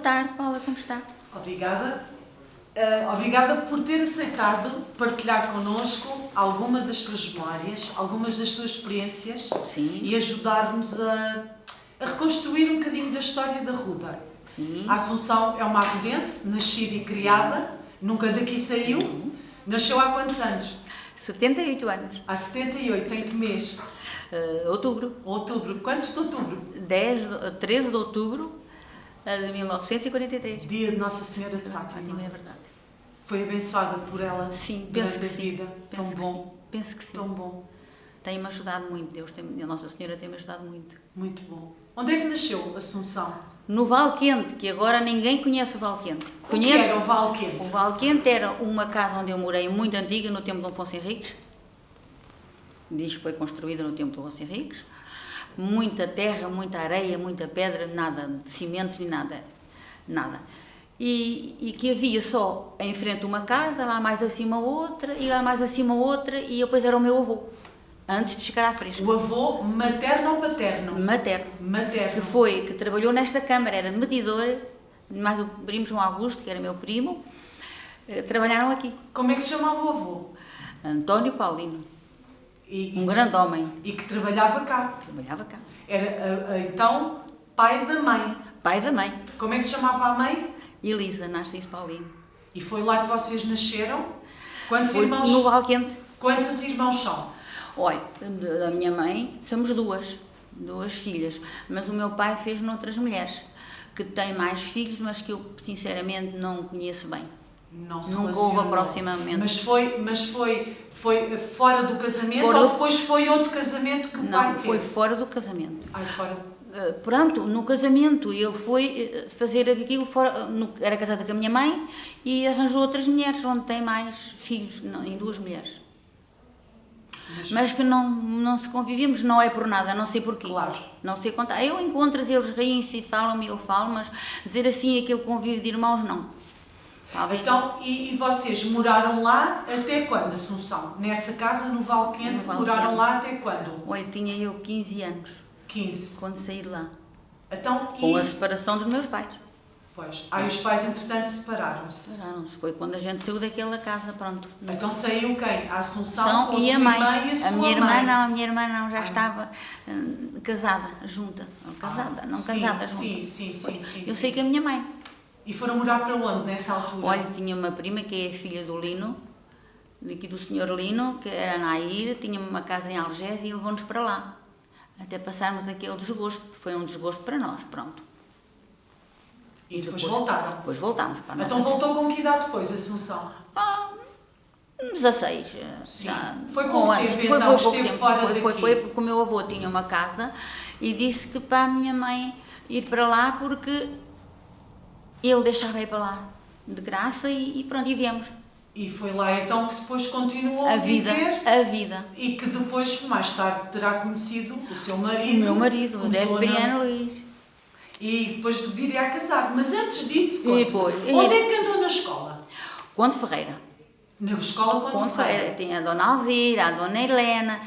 tarde, Paula, como está? Obrigada. Obrigada por ter aceitado partilhar connosco alguma das suas memórias, algumas das suas experiências. Sim. E ajudar-nos a reconstruir um bocadinho da história da Ruda. Sim. A Assunção é uma arrudense, nascida e criada, nunca daqui saiu. Nasceu há quantos anos? 78 anos. Há 78. Em que mês? Outubro. Outubro. Quantos de outubro? 13 de outubro de 1943. Dia de Nossa Senhora de Fátima. Fátima, é verdade. Foi abençoada por ela. Sim, durante penso que a sim. vida. Tão Penso que bom. sim. Penso que sim. Tão bom. Tem-me ajudado muito, a Nossa Senhora tem-me ajudado muito. Muito bom. Onde é que nasceu Assunção? No Val Quente, que agora ninguém conhece o Val Quente. O que era o Val Quente? O Val Quente era uma casa onde eu morei muito antiga, no tempo de Dom Afonso Henriques. Diz que foi construída no tempo de Dom Afonso Henriques. Muita terra, muita areia, muita pedra, nada de cimentos nem nada. Nada. E que havia só em frente uma casa, lá mais acima outra, e lá mais acima outra, e depois era o meu avô, antes de chegar à Fresca. O avô materno ou paterno? Materno. Materno. Que trabalhou nesta Câmara, era medidor, mais o primo João Augusto, que era meu primo, trabalharam aqui. Como é que se chamava o avô? António Paulino, Um grande homem. E que trabalhava cá. Trabalhava cá. Era, então, pai da mãe. Pai da mãe, Como é que se chamava a mãe? Elisa Narciso Paulino. E foi lá que vocês nasceram? Quantos Foi irmãos? no Val Quente. Quantos irmãos são? Olha, da minha mãe somos duas filhas, mas o meu pai fez noutras mulheres, que têm mais filhos, mas que eu sinceramente não conheço bem. Não se Nunca houve relacionou. aproximamento. Mas foi fora do casamento Fora ou do- depois foi outro casamento que o pai Não, teve? foi fora do casamento. Ai, fora. Pronto, no casamento, ele foi fazer aquilo fora, era casado com a minha mãe e arranjou outras mulheres, onde tem mais filhos, em duas mulheres. Mas que não se convivíamos, não é por nada, não sei porquê. Claro. Não sei contar. Eu encontro, eles riem-se e falam-me, eu falo, mas dizer assim aquele convívio de irmãos, não. Talvez. Então, e vocês moraram lá até quando, Assunção? Nessa casa no Val Quente, No Val moraram Quente. lá até quando? Olha, tinha eu 15 anos 15. quando saí de lá, Então, com a separação dos meus pais. Pois. Aí os pais, entretanto, separaram-se. Separaram-se. Foi quando a gente saiu daquela casa, pronto. Então saiu quem? A Assunção com a E sua a mãe. irmã e a sua minha mãe. irmã não, a minha irmã não, já estava casada, junta. Não casada, não sim, casada, junta. Sim. Eu sei que a minha mãe. E foram morar para onde, nessa altura? Olha, tinha uma prima que é a filha do Lino, daqui do senhor Lino, que era Nair, tinha uma casa em Algés e levou-nos para lá. Até passarmos aquele desgosto, foi um desgosto para nós, pronto. E depois voltaram. Depois voltámos para a nossa Então voltou com que idade depois, Assunção? 16. Sim. Já, Foi pouco anos. tempo, Foi então, pouco esteve tempo. fora Foi daqui. porque o meu avô tinha uma casa e disse que para a minha mãe ir para lá porque ele deixava ir para lá de graça e pronto, e viemos. E foi lá então que depois continuou A a vida, viver a vida. e que depois, mais tarde, terá conhecido o seu O marido. meu marido, o começou a Desbriano Luís. E depois viria a casar. Mas antes disso, E conte-me, depois? onde é que andou na escola? Conde Ferreira. Na escola Conde quando Ferreira. Tinha a dona Alzira, a dona Helena,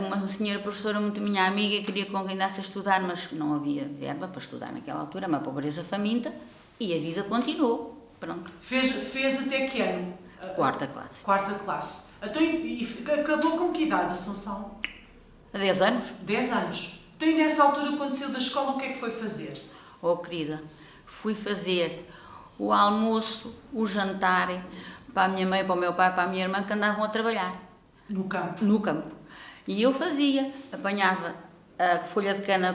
uma senhora professora muito minha amiga, queria que convidasse a estudar, mas não havia verba para estudar naquela altura, uma pobreza faminta, e a vida continuou. Pronto. Fez até que ano? Quarta classe. Quarta classe. Então, e acabou com que idade, Assunção? Há 10 anos? 10 anos. Então, e nessa altura, quando saiu da escola, o que é que foi fazer? Oh, querida, fui fazer o almoço, o jantar, para a minha mãe, para o meu pai, para a minha irmã, que andavam a trabalhar No campo. no campo. E eu fazia, apanhava a folha de cana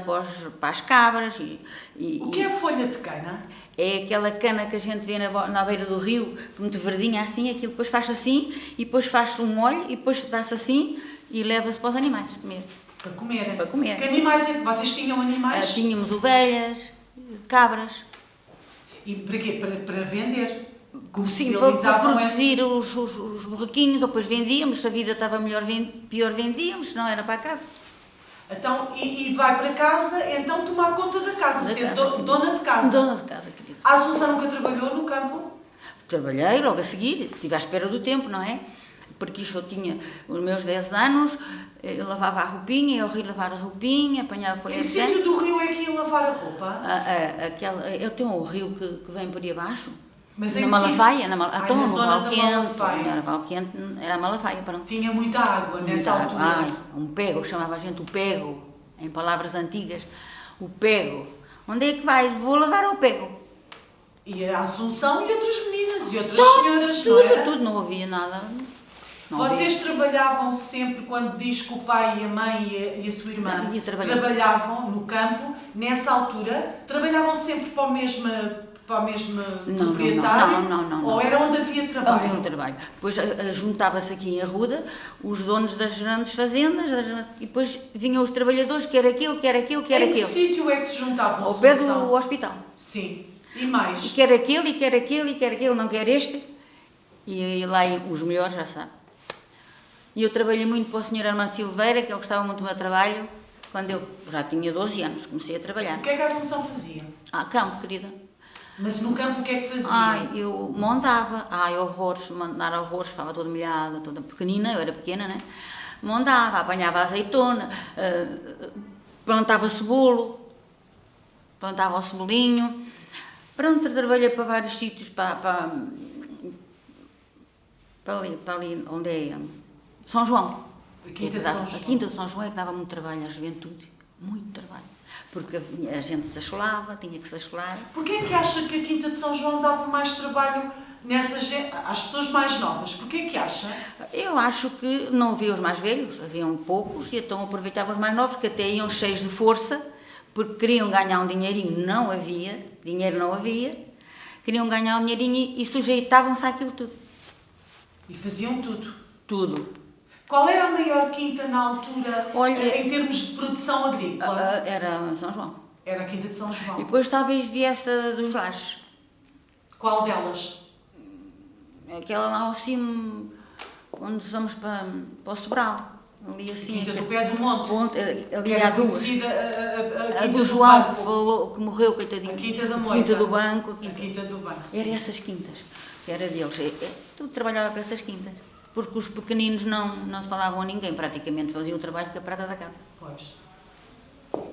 para as cabras O que é folha de cana? é aquela cana que a gente vê na beira do rio, muito verdinha assim, aquilo depois faz assim, e depois faz um molho, e depois dá-se assim, e leva-se para os animais comer. Para comer. Para comer. Que animais é que vocês tinham animais? Tínhamos ovelhas, cabras, E para quê? Para vender? sim, para Comercializavam produzir os borrequinhos, depois vendíamos, se a vida estava melhor, pior vendíamos, não era para casa. Então, e vai para casa, então tomar conta da casa, Da ser casa, querida. dona de casa. Dona de casa, querida. A Assunção nunca trabalhou no campo? Trabalhei logo a seguir, estive à espera do tempo, não é? porque isto eu tinha os meus 10 anos, eu lavava a roupinha, eu rio lavar a roupinha, apanhava folha Em que de sangue. sítio do rio é que ia lavar a roupa? Eu tenho um rio que vem por aí abaixo. Mas Na em Malafaia, Ai, na zona da Malafaia. não era Valquente, era Malafaia, pronto. Tinha muita água nessa Muita altura. água. Ai, um pego, chamava a gente o pego, em palavras antigas, o pego. Onde é que vais? Vou lavar ao pego. E a Assunção e outras meninas e outras senhoras, não era? Tudo, não havia nada. Não Vocês trabalhavam sempre, quando diz que o pai e a mãe e a sua irmã Não, ia trabalhar. trabalhavam no campo, nessa altura, trabalhavam sempre para o mesmo proprietário? Não. Ou era onde havia trabalho? Havia um trabalho. Depois juntava-se aqui em Arruda os donos das grandes fazendas e depois vinham os trabalhadores, quer aquilo, quer aquilo, quer Em que aquilo. sítio é que se juntavam? Ao pé do Assunção? hospital. Sim. E mais? E quer aquele, e quer aquele, e quer aquele, não quer este. E lá os melhores, já sabe. E eu trabalhei muito para o Sr. Armando Silveira, que ele gostava muito do meu trabalho, quando eu já tinha 12 anos, comecei a trabalhar. O que é que a Assunção fazia? Campo, querida. Mas no campo o que é que fazia? Eu montava, horrores, mandar horrores, estava toda molhada, toda pequenina, eu era pequena, né? Montava, apanhava azeitona, plantava cebolo, plantava o cebolinho. Pronto, trabalhei para vários sítios, para ali onde é São João. A Quinta de São João. A Quinta de São João é que dava muito trabalho à juventude, muito trabalho. Porque a gente se acholava, tinha que se acholar. Porquê é que acha que a Quinta de São João dava mais trabalho às pessoas mais novas? Porquê é que acha? Eu acho que não havia os mais velhos, haviam poucos, e então aproveitavam os mais novos, que até iam cheios de força, porque queriam ganhar um dinheirinho, não havia, dinheiro não havia, queriam ganhar um dinheirinho e sujeitavam-se àquilo tudo. E faziam tudo. Tudo. Qual era a maior quinta na altura, Olha, em termos de produção agrícola? Era São João. Era a Quinta de São João. E depois talvez viesse a dos Lajes. Qual delas? Aquela lá ao cimo, onde vamos para o Sobral. Ali assim. Quinta do Pé do Monte. Ali há duas. Conhecida A Quinta do João, Banco. que falou, que morreu, coitadinho. A Quinta da Moita. A Quinta do Banco. A Quinta do Banco, sim. Era essas quintas, que era deles. Tudo trabalhava para essas quintas. Porque os pequeninos não se falavam a ninguém, praticamente faziam o trabalho que a prata da casa. Pois.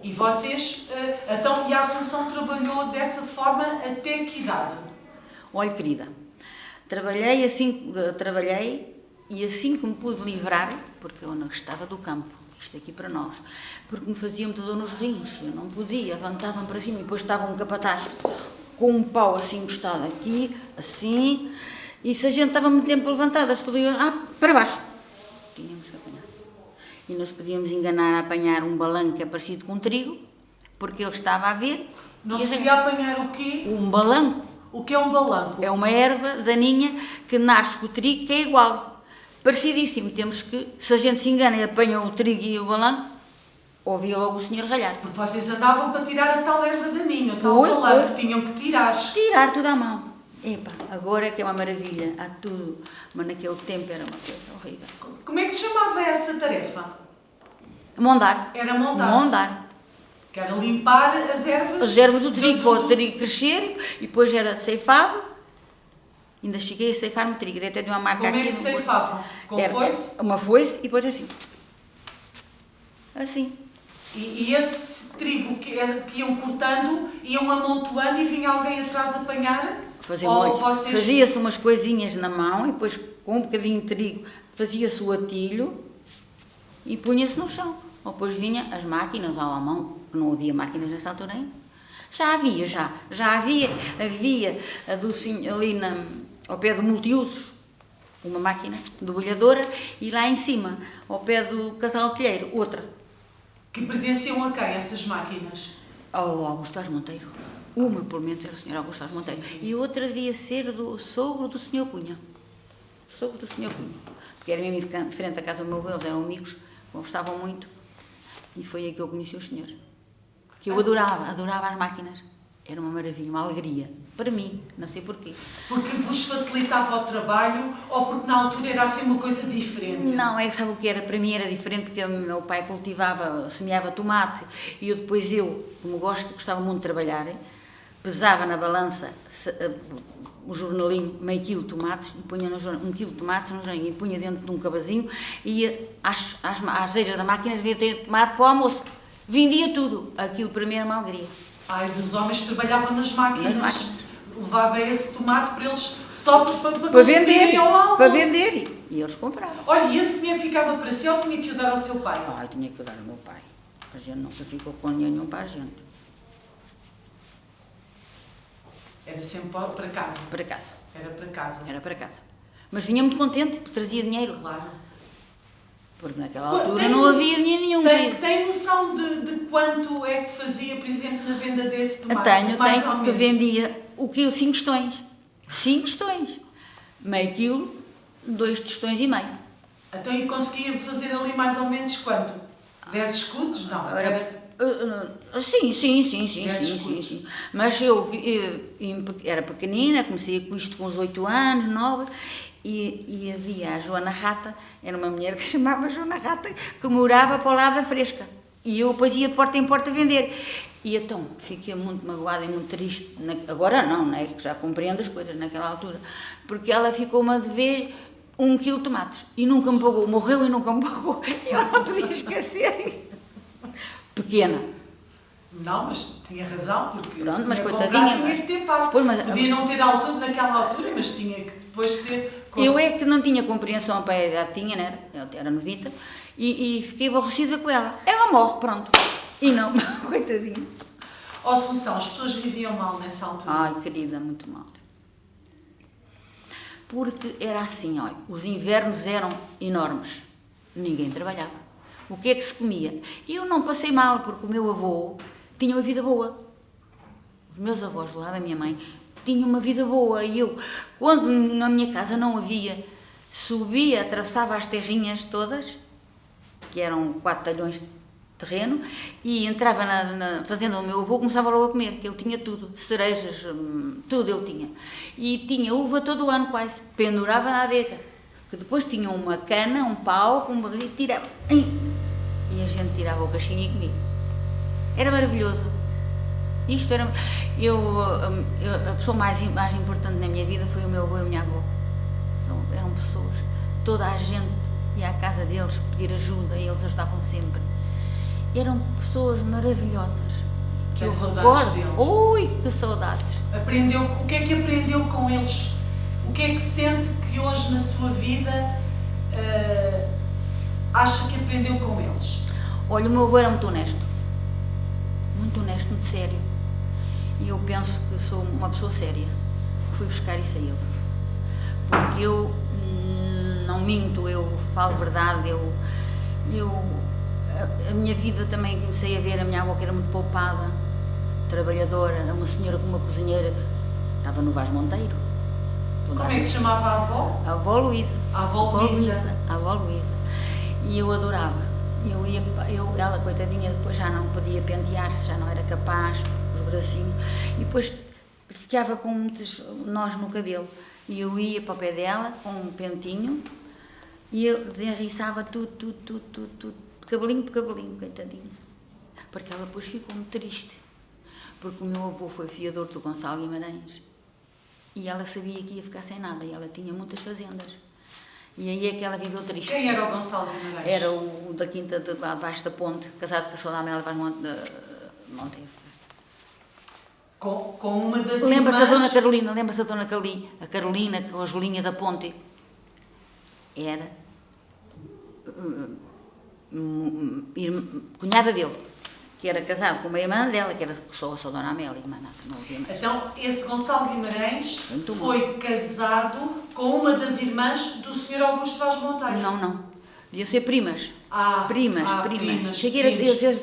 E vocês, então, e a Assunção trabalhou dessa forma até que idade? Olha, querida, trabalhei e assim que me pude livrar, porque eu não gostava do campo, isto aqui para nós, porque me fazia muita dor nos rins, eu não podia, levantavam para cima e depois estava um capataz com um pau assim encostado aqui, assim, e se a gente estava muito tempo levantada, escolhiam para baixo. Tínhamos que apanhar. E nós podíamos enganar a apanhar um balanço que é parecido com trigo, porque ele estava a ver. Não se podia apanhar o quê? Um balanço. O que é um balanco? É uma erva daninha que nasce com o trigo, que é igual. Parecidíssimo. Temos que, se a gente se engana e apanha o trigo e o balanço, ouvia logo o senhor ralhar. Porque vocês andavam para tirar a tal erva daninha, o tal balanco, tinham que tirar. Tirar tudo à mão. Epa, agora é que é uma maravilha, há tudo, mas naquele tempo era uma coisa horrível. Como é que se chamava essa tarefa? Mondar. Era mondar. Mondar. Que era limpar as ervas. As ervas do trigo, para o trigo crescer, e depois era ceifado. Ainda cheguei a ceifar-me trigo, dei até de uma marca Como aqui. é que ceifavam? Com foice? Uma foice e depois assim. Assim. E esse trigo que iam cortando, iam amontoando e vinha alguém atrás apanhar? Fazia-se umas coisinhas na mão e depois com um bocadinho de trigo fazia-se o atilho e punha-se no chão. Ou depois vinha as máquinas ao à mão, não havia máquinas nessa altura ainda. Já havia a do, ali ao pé do multiusos, uma máquina debulhadora, e lá em cima, ao pé do casal telheiro, outra. Que pertenciam a quem, essas máquinas? Ao Augusto Vaz Monteiro. Uma, pelo menos, era o Sr. Augusto Vaz Monteiro. Sim. E outra devia ser do sogro do Sr. Cunha. Sogro do Sr. Cunha. Porque era mesmo em frente à casa do meu avô, eles eram amigos, conversavam muito. E foi aí que eu conheci os senhores. Que eu adorava as máquinas. Era uma maravilha, uma alegria. Para mim, não sei porquê. Porque vos facilitava o trabalho ou porque na altura era assim uma coisa diferente? Não, sabe o que era? Para mim era diferente porque o meu pai semeava tomate e eu, como gostava muito de trabalhar, pesava na balança o jornalinho, meio quilo de tomates, e punha um quilo de tomates no jornalinho, e punha dentro de um cavazinho, e ia às eiras da máquina, devia ter tomate para o almoço. Vendia tudo. Aquilo para mim era uma alegria. Ai, dos homens que trabalhavam nas máquinas. Nas máquinas. Levava esse tomate para eles só para vender. Ao almoço. Para vender. E eles compravam. Olha, e esse dinheiro ficava para si ou tinha que o dar ao seu pai? Eu tinha que o dar ao meu pai. A gente nunca ficou com dinheiro nenhum para a gente. Era sempre para casa? Para casa. Era para casa. Era para casa. Mas vinha muito contente, porque trazia dinheiro. Claro. Porque naquela altura não havia dinheiro nenhum. Tem noção de quanto é que fazia, por exemplo, na venda desse tomate? Tenho, porque vendia o quilo 5 tostões. 5 tostões. Meio quilo, 2 tostões e meio. Então, e conseguia fazer ali mais ou menos quanto? 10 escudos? Não. Sim. Mas eu era pequenina, comecei com isto com uns 8 anos, 9, e havia a Joana Rata, era uma mulher que se chamava Joana Rata, que morava para o lado da Fresca. E eu depois ia de porta em porta vender. E então fiquei muito magoada e muito triste. Agora não, né? Porque já compreendo as coisas naquela altura. Porque ela ficou-me a dever 1 quilo de tomates. E nunca me pagou. Morreu e nunca me pagou. E eu não podia esquecer. Pequena. Não, mas tinha razão, porque pronto, mas coitadinha, tinha que ter passo. Podia não ter altura naquela altura, mas tinha que depois ter... Eu é que não tinha compreensão para a idade tinha, né? Eu era novita, e fiquei aborrecida com ela. Ela morre, pronto. E não, coitadinha. Assunção, as pessoas viviam mal nessa altura? Ai, querida, muito mal. Porque era assim, olha, os invernos eram enormes. Ninguém trabalhava. O que é que se comia? E eu não passei mal, porque o meu avô tinha uma vida boa. Os meus avós, do lado da minha mãe, tinham uma vida boa. E eu, quando na minha casa não havia, subia, atravessava as terrinhas todas, que eram 4 talhões de terreno, e entrava na fazenda do meu avô, começava logo a comer, que ele tinha tudo, cerejas, tudo ele tinha. E tinha uva todo o ano quase, pendurava na adega. Que depois tinha uma cana, um pau, com um bagulho, e tirava. E a gente tirava o cachinho e comia. Era maravilhoso. Isto era... a pessoa mais importante na minha vida foi o meu avô e a minha avó. Eram pessoas. Toda a gente ia à casa deles pedir ajuda e eles ajudavam sempre. Eram pessoas maravilhosas. Que eu recordo. Ui, que saudades. O que é que aprendeu com eles? O que é que sente que hoje na sua vida acha que aprendeu com eles? Olha, o meu avô era muito honesto, muito sério. E eu penso que sou uma pessoa séria. Fui buscar isso a ele. Porque eu não minto, eu falo verdade, a minha vida também comecei a ver a minha avó que era muito poupada, trabalhadora, era uma senhora com uma cozinheira, estava no Vaz Monteiro. Como é que se chamava a avó? A avó Luísa. A avó Luísa. A avó Luísa. E eu adorava. Ela, coitadinha, depois já não podia pentear-se, já não era capaz, os bracinhos. E depois ficava com muitos nós no cabelo. E eu ia para o pé dela com um pentinho e ele desenriçava tudo, cabelinho por cabelinho, coitadinho. Porque ela depois ficou muito triste. Porque o meu avô foi fiador do Gonçalo Guimarães. E ela sabia que ia ficar sem nada, e ela tinha muitas fazendas. E aí é que ela viveu triste. Quem era o Gonçalo Guimarães? Era o da quinta de lá debaixo da ponte, casado com a Soldada Amélia Vaz Monteiro. Com uma das irmãs... Lembra-se da Dona Carolina, a Carolina, com a Julinha da Ponte. Era cunhada dele, que era casado com uma irmã dela, que era só a Dona Amélia, irmã nata, não havia mais. Então, esse Gonçalo Guimarães foi casado com uma das irmãs do Sr. Augusto Vaz Monteiro? Não. Devia ser primas. Primas. Cheguei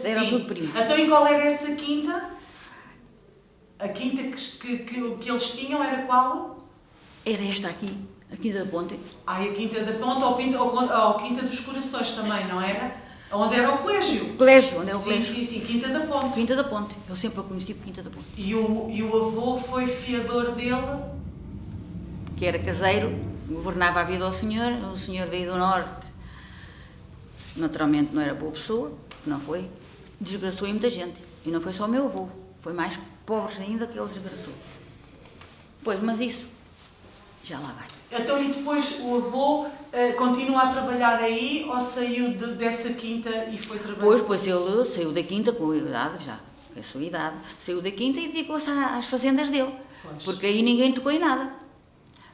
eram tudo primas. Então, e qual era essa quinta? A quinta que eles tinham era qual? Era esta aqui, a Quinta da Ponte. A Quinta da Ponte ou Quinta dos Corações também, não era? Onde era o colégio? Onde é o colégio? Sim, Quinta da Ponte. Quinta da Ponte, eu sempre a conheci por Quinta da Ponte. E o avô foi fiador dele? Que era caseiro, governava a vida ao senhor, o senhor veio do norte, naturalmente não era boa pessoa, não foi, desgraçou aí muita gente. E não foi só o meu avô, foi mais pobres ainda que ele desgraçou. Pois, mas isso, já lá vai. Então, e depois o avô continua a trabalhar aí ou saiu dessa quinta e foi trabalhar? Depois ele saiu da quinta com a idade já, com a sua idade, saiu da quinta e dedicou-se às fazendas dele, porque aí ninguém tocou em nada.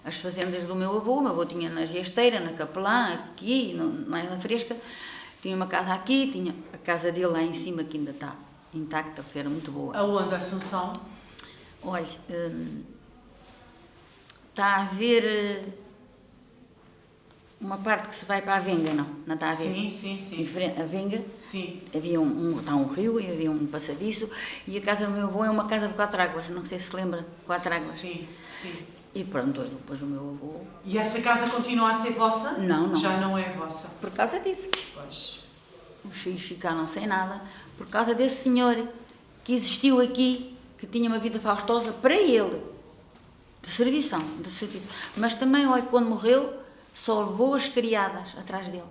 As fazendas do meu avô tinha na Gesteira, na Capelã, aqui, lá na Fresca, tinha uma casa aqui, tinha a casa dele lá em cima que ainda está intacta, que era muito boa. Aonde, Assunção? Olha, está a haver uma parte que se vai para a Venga, não está a ver? Sim. A Venga, sim. Havia está um rio e havia um passadiço, e a casa do meu avô é uma casa de 4 águas, não sei se se lembra, 4 águas. Sim. E pronto, depois do meu avô... E essa casa continua a ser vossa? Não. Já não é vossa? Por causa disso. Pois. Os filhos ficaram sem nada, por causa desse senhor que existiu aqui, que tinha uma vida faustosa para ele, de serviço. Mas também, olha, quando morreu, só levou as criadas atrás dele,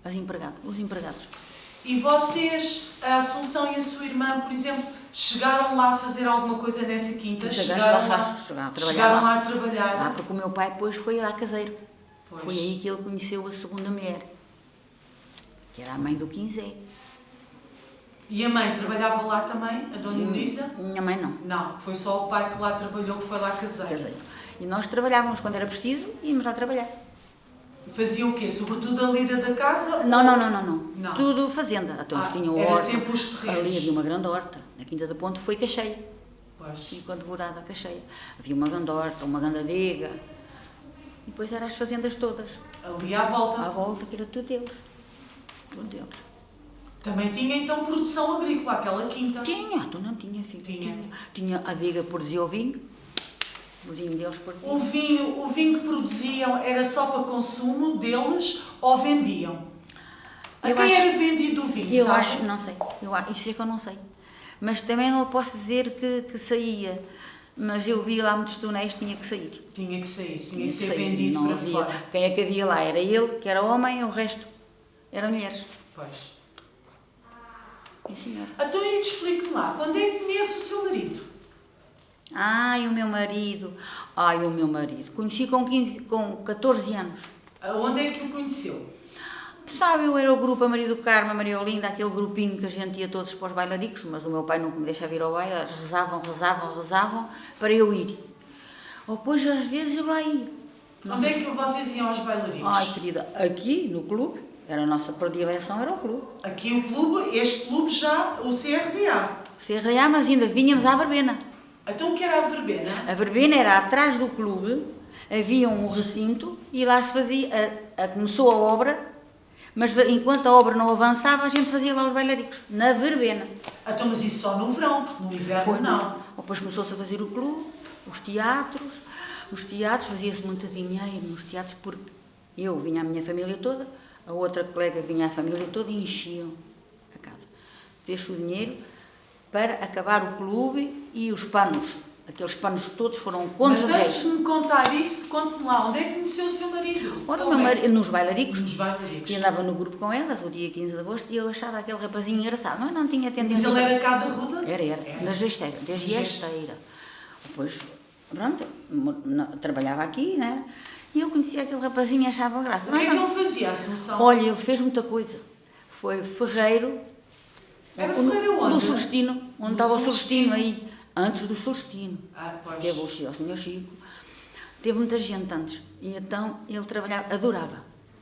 os empregados. E vocês, a Assunção e a sua irmã, por exemplo, chegaram lá a fazer alguma coisa nessa quinta? Chegaram lá a trabalhar? Lá, porque o meu pai depois foi lá caseiro. Pois. Foi aí que ele conheceu a segunda mulher, que era a mãe do Quinzé. E a mãe trabalhava lá também, a Dona Elisa? Minha mãe não. Não, foi só o pai que lá trabalhou, que foi lá caseiro. E nós trabalhávamos quando era preciso, íamos lá trabalhar. Faziam o quê? Sobretudo a lida da casa? Não. Tudo fazenda. Então, tinham era horta. sempre os terrenos. Ali havia uma grande horta. Na Quinta do Ponte foi cacheia. Pois. Ficou devorada a cacheia. Havia uma grande horta, uma grande adega. E depois eram as fazendas todas. Ali à volta? À volta, que era tudo deles. Tudo deles. Também tinha então produção agrícola, aquela quinta? Tinha, tu não tinha, filho. Tinha a adega, produzia o vinho. O vinho deles produzia. O vinho que produziam era só para consumo deles ou vendiam? A quem era vendido o vinho? Eu acho, não sei. Isso é que eu não sei. Mas também não posso dizer que saía. Mas eu vi lá muitos túneis, tinha que sair. Tinha que ser vendido não para havia. fora. Quem é que havia lá? Era ele, que era homem, e o resto eram mulheres. Pois. Sim, senhor. Então, e explique-me lá, quando é que conhece o seu marido? O meu marido. Conheci com 14 anos. Onde é que o conheceu? Sabe, eu era o grupo a Maria do Carmo, a Maria Olinda, aquele grupinho que a gente ia todos para os bailaricos, mas o meu pai nunca me deixava ir ao baile, eles rezavam para eu ir. Ou depois, às vezes, eu lá ia. Onde é que vocês iam aos bailaricos? Querida, aqui no clube, a nossa predileção era o clube. Aqui o clube, este clube já, o CRDA. CRDA, mas ainda vinhamos à verbena. Então o que era a verbena? A verbena era atrás do clube, havia um recinto e lá se fazia, começou a obra, mas enquanto a obra não avançava, a gente fazia lá os bailaricos, na verbena. Então, mas isso só no verão, porque no inverno não. Depois começou-se a fazer o clube, os teatros fazia-se muito dinheiro nos teatros, porque eu vinha a minha família toda, a outra colega vinha a família toda e enchiam a casa. Fez-se o dinheiro para acabar o clube e os panos. Aqueles panos todos foram contra. Mas antes de me contar isso, conte-me lá, onde é que conheceu o seu marido? Ora, o meu marido, nos bailaricos. E andava no grupo com elas, o dia 15 de agosto, e eu achava aquele rapazinho engraçado, mas não tinha tendência. Mas ele era cá da Ruda? Era. Da Gesteira, desde Gesteira. Depois, pronto, trabalhava aqui, né? E eu conhecia aquele rapazinho e achava graça. O que é que ele fazia, Assunção? Olha, ele fez muita coisa. Foi ferreiro. Era ferreiro onde? Do Celestino, onde estava o Celestino aí. Antes do Celestino. Pois. Teve o Sr. Chico. Teve muita gente antes. E então ele trabalhava,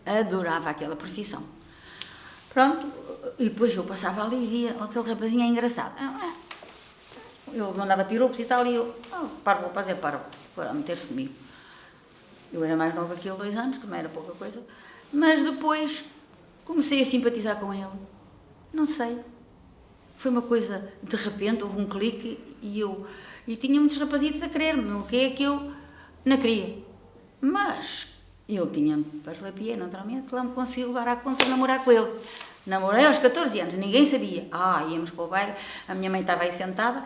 adorava aquela profissão. Pronto, e depois eu passava ali e via aquele rapazinho engraçado. Ele mandava piropos e tal, e eu, vou fazer para meter-se comigo. Eu era mais nova que ele, 2 anos, também era pouca coisa. Mas depois comecei a simpatizar com ele. Não sei. Foi uma coisa, de repente, houve um clique e tinha muitos rapazitos a querer-me, o que é que eu não queria. Mas ele tinha parlapia, naturalmente, lá me conseguiu levar à conta de namorar com ele. Namorei aos 14 anos, ninguém sabia. Íamos para o baile, a minha mãe estava aí sentada,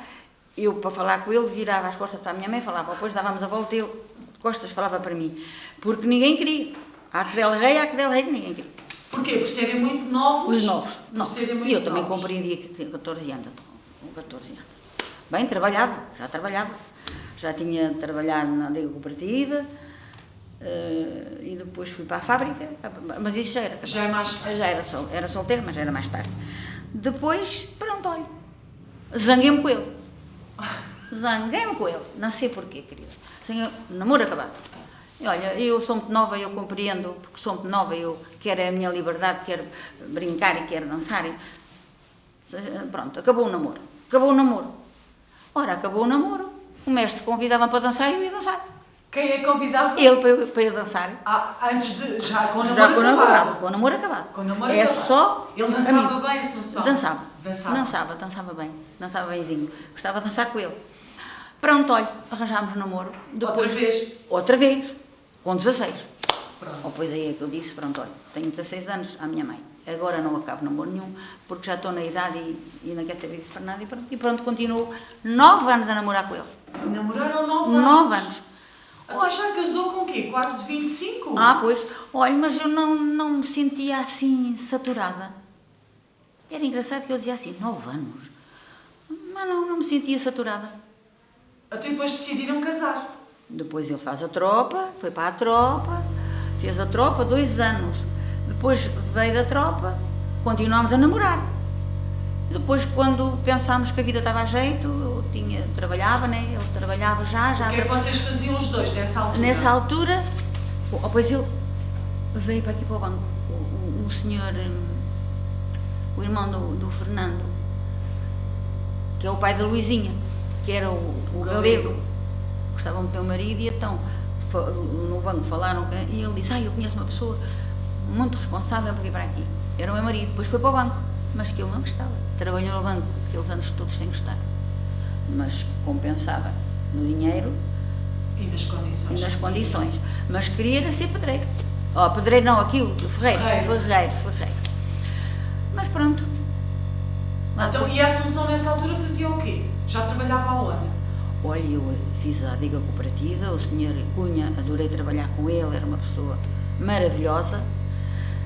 eu, para falar com ele, virava as costas para a minha mãe, falava, depois dávamos a volta, ele, de costas, falava para mim. Porque ninguém queria. Há aquele rei que ninguém queria. Porquê? Por serem muito novos? Os novos. E eu também compreendia que tinha 14 anos. Com 14 anos. Bem, já trabalhava. Já tinha trabalhado na Liga Cooperativa, e depois fui para a fábrica, mas isso já era casado. Já é mais tarde. Já era solteira, mas era mais tarde. Depois, pronto, olha, zanguei-me com ele. Zanguei-me com ele, não sei porquê, querida. Namoro acabado. E olha, eu sou muito nova, eu compreendo, porque sou muito nova, eu quero a minha liberdade, quero brincar e quero dançar. Pronto, acabou o namoro. Ora, acabou o namoro, o mestre convidava-me para dançar e eu ia dançar. Quem é que convidava? Ele para eu dançar. Antes de. Já com o namoro acabado. Com o namoro acabado. Com o namoro é acabado. Só. Ele dançava bem, Assunção? Dançava bem. Dançava benzinho. Gostava de dançar com ele. Pronto, olha, arranjámos o namoro. Depois, outra vez. Com 16. Pronto. Pois aí é que eu disse, pronto, olha, tenho 16 anos à minha mãe. Agora não acabo namoro nenhum, porque já estou na idade e não quero saber disso para nada. E pronto, continuo 9 anos a namorar com ele. Namoraram 9 anos? 9 anos. Então já casou com o quê? Quase 25? Pois. Olha, mas eu não me sentia assim saturada. Era engraçado que eu dizia assim, 9 anos. Mas não me sentia saturada. Até depois decidiram casar. Depois ele faz a tropa, foi para a tropa, fez a tropa 2 anos. Depois veio da tropa, continuámos a namorar. Depois, quando pensámos que a vida estava a jeito, eu trabalhava, né? Ele trabalhava já. O que é que vocês faziam os dois nessa altura? Nessa altura, depois ele veio para aqui para o banco. O senhor, o irmão do Fernando, que é o pai da Luizinha, que era o galego. Gostava muito do meu marido e então no banco falaram e ele disse, eu conheço uma pessoa muito responsável para vir para aqui. Era o meu marido, depois foi para o banco, mas que ele não gostava. Trabalhou no banco aqueles anos todos sem gostar, mas compensava no dinheiro e nas condições. Mas queria era ser pedreiro. Pedreiro não, aquilo, ferreiro. Mas pronto. Então, e a Assunção nessa altura fazia o quê? Já trabalhava aonde? Olha, eu fiz a adiga cooperativa, o senhor Cunha, adorei trabalhar com ele, era uma pessoa maravilhosa,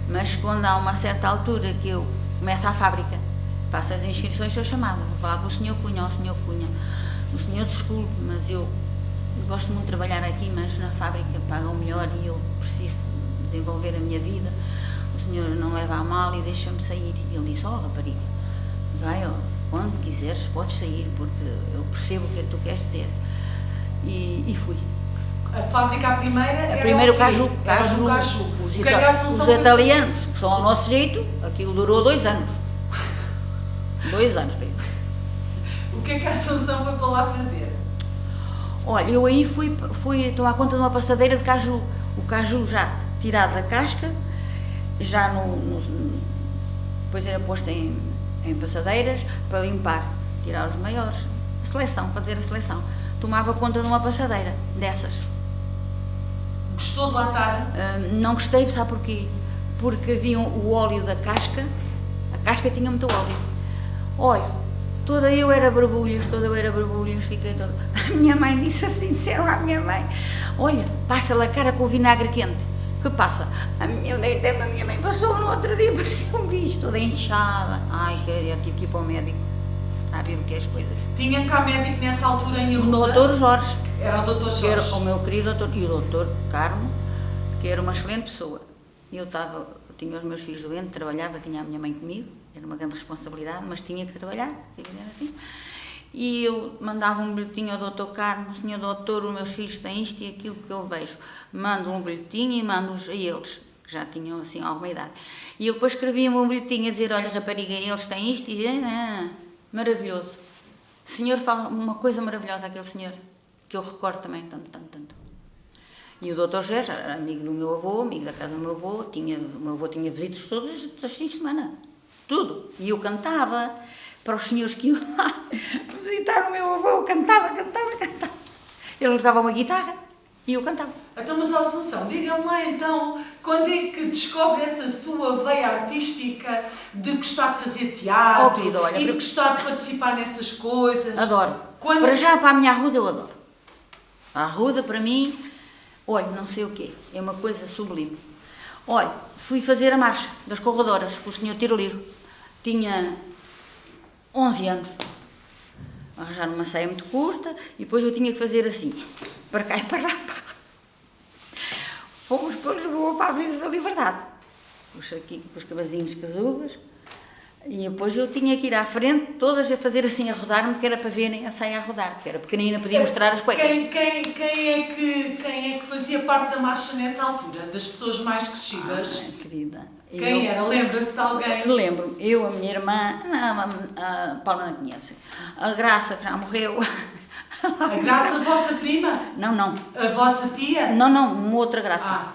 mas quando há uma certa altura que eu começo a fábrica, faço as inscrições, sou chamada, vou falar com o senhor Cunha, o senhor desculpe, mas eu gosto muito de trabalhar aqui, mas na fábrica pagam melhor e eu preciso desenvolver a minha vida, o senhor não leva a mal e deixa-me sair. E ele disse, rapariga, vai, quando quiseres podes sair, porque eu percebo o que é que tu queres dizer. E fui. A fábrica, a primeira era o caju. Os italianos, que são ao nosso jeito, aquilo durou 2 anos. 2 anos, bem. O que é que a Assunção foi para lá fazer? Olha, eu aí fui tomar conta de uma passadeira de caju. O caju já tirado da casca, já depois era posto em passadeiras para limpar, tirar os maiores, fazer a seleção. Tomava conta de uma passadeira dessas. Gostou de lá estar? Não gostei, sabe porquê? Porque havia o óleo da casca, a casca tinha muito óleo. Olha, toda eu era borbulhas, fiquei toda... A minha mãe disse assim, disseram à minha mãe, olha, passa-lhe a cara com o vinagre quente. Que passa? Eu deitei-me, a minha mãe passou no outro dia, parecia um bicho, toda inchada. Eu tive que ir para o médico, a ver o que é as coisas. Tinha cá médico nessa altura em Arruda? O doutor Jorge. Era o doutor Jorge. Que era o meu querido doutor, e o doutor Carmo, que era uma excelente pessoa. Eu tinha os meus filhos doentes, trabalhava, tinha a minha mãe comigo, era uma grande responsabilidade, mas tinha que trabalhar, era assim. E eu mandava um bilhetinho ao doutor Carmo, senhor doutor, os meus filhos têm isto e aquilo que eu vejo. Mando um bilhetinho e mando-os a eles, que já tinham assim alguma idade. E ele depois escrevia-me um bilhetinho a dizer, olha rapariga, eles têm isto e... maravilhoso. Senhor, fala uma coisa maravilhosa, aquele senhor, que eu recordo também tanto. E o doutor Jorge, era amigo do meu avô, amigo da casa do meu avô, o meu avô tinha visitas todos os fins de semana, tudo. E eu cantava para os senhores que iam lá visitar o meu avô, eu cantava. Ele levava uma guitarra e eu cantava. Então, mas Assunção, diga-me lá então, quando é que descobre essa sua veia artística de gostar de fazer teatro querido, olha, e de gostar de participar nessas coisas? Adoro. Para a minha Arruda eu adoro. A Arruda para mim, olha, não sei o quê, é uma coisa sublime. Olha, fui fazer a marcha das corredoras com o senhor Tiroliro. Tinha 11 anos. Arranjar uma saia muito curta e depois eu tinha que fazer assim, para cá e para lá. fomos para Lisboa, para a Avenida da Liberdade. Aqui com os cavazinhos casuvas. E depois eu tinha que ir à frente, todas a fazer assim, a rodar-me, que era para verem a saia a rodar, que era pequenina, podia mostrar as cuecas. Quem é que fazia parte da marcha nessa altura? Das pessoas mais crescidas? Ai, querida. Quem era? Lembra-se de alguém? Lembro-me. Eu, a minha irmã, a Paula não conhece. A Graça, que já morreu. A Graça, a vossa prima? Não. A vossa tia? Não, uma outra Graça.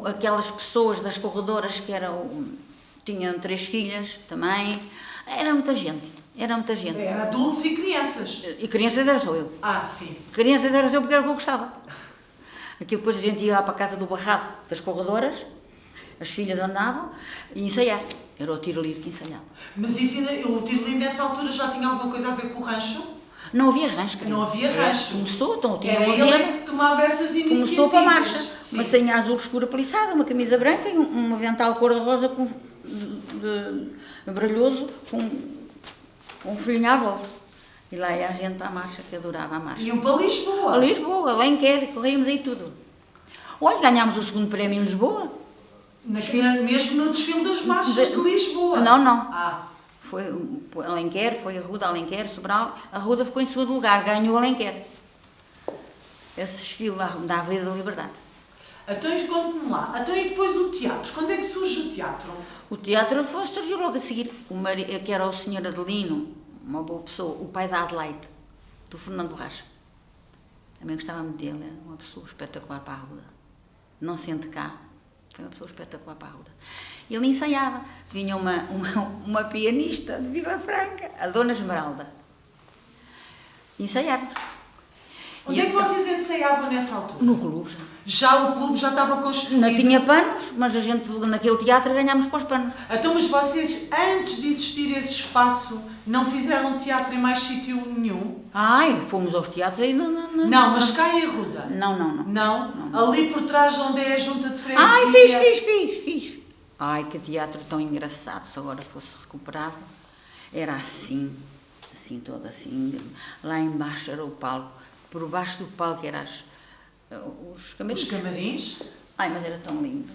Aquelas pessoas das corredoras que tinham 3 filhas também. Era muita gente. Era adultos e crianças. E crianças era só eu. Sim. Crianças era só eu porque era o que eu gostava. Aqui depois a gente ia lá para a casa do barrado das corredoras, as filhas andavam e ensaiar. Era o tiro livre que ensaiava. Mas o tiro livre nessa altura já tinha alguma coisa a ver com o rancho? Não havia rancho, querido. Não havia rancho. Começou, então tinha era 11 ele anos. que tomava essas iniciativas. Começou para a marcha. Sim. Uma sainha azul escura peliçada, uma camisa branca e um avental cor-de-rosa de brilhoso com um folhinho à volta. E lá ia a gente para a marcha, que adorava a marcha. E para Lisboa? A Lisboa, lá em Quer, corríamos aí tudo. Olha, ganhámos o 2º prémio em Lisboa. Mesmo no desfile das marchas de Lisboa? Não. Foi Alenquer, foi a Ruda, Alenquer, Sobral. A Ruda ficou em 2º lugar, ganhou Alenquer. Esse desfile lá da Avenida da Liberdade. Então, conte-me lá. Então, e depois o teatro? Quando é que surge o teatro? O teatro surgiu logo a seguir. Que era o Sr. Adelino, uma boa pessoa, o pai da Adelaide, do Fernando Borracha. Também gostava muito dele, era uma pessoa espetacular para a Ruda. Não sente cá, foi uma pessoa espetacular para a Ruda. Ele ensaiava. Vinha uma pianista de Vila Franca, a Dona Esmeralda. Ensaiávamos. Onde é que vocês ensaiavam nessa altura? No clube já. Já o clube já estava construído? Não tinha panos, mas a gente naquele teatro ganhámos para os panos. Então, mas vocês, antes de existir esse espaço, não fizeram teatro em mais sítio nenhum? Fomos aos teatros aí Não, mas cá em Ruda? Não. Ali por trás onde é a junta de freguesia? Fiz. Que teatro tão engraçado, se agora fosse recuperado. Era assim, todo assim. Lá embaixo era o palco. Por baixo do palco eram os camarins. Os camarins? Mas era tão lindo.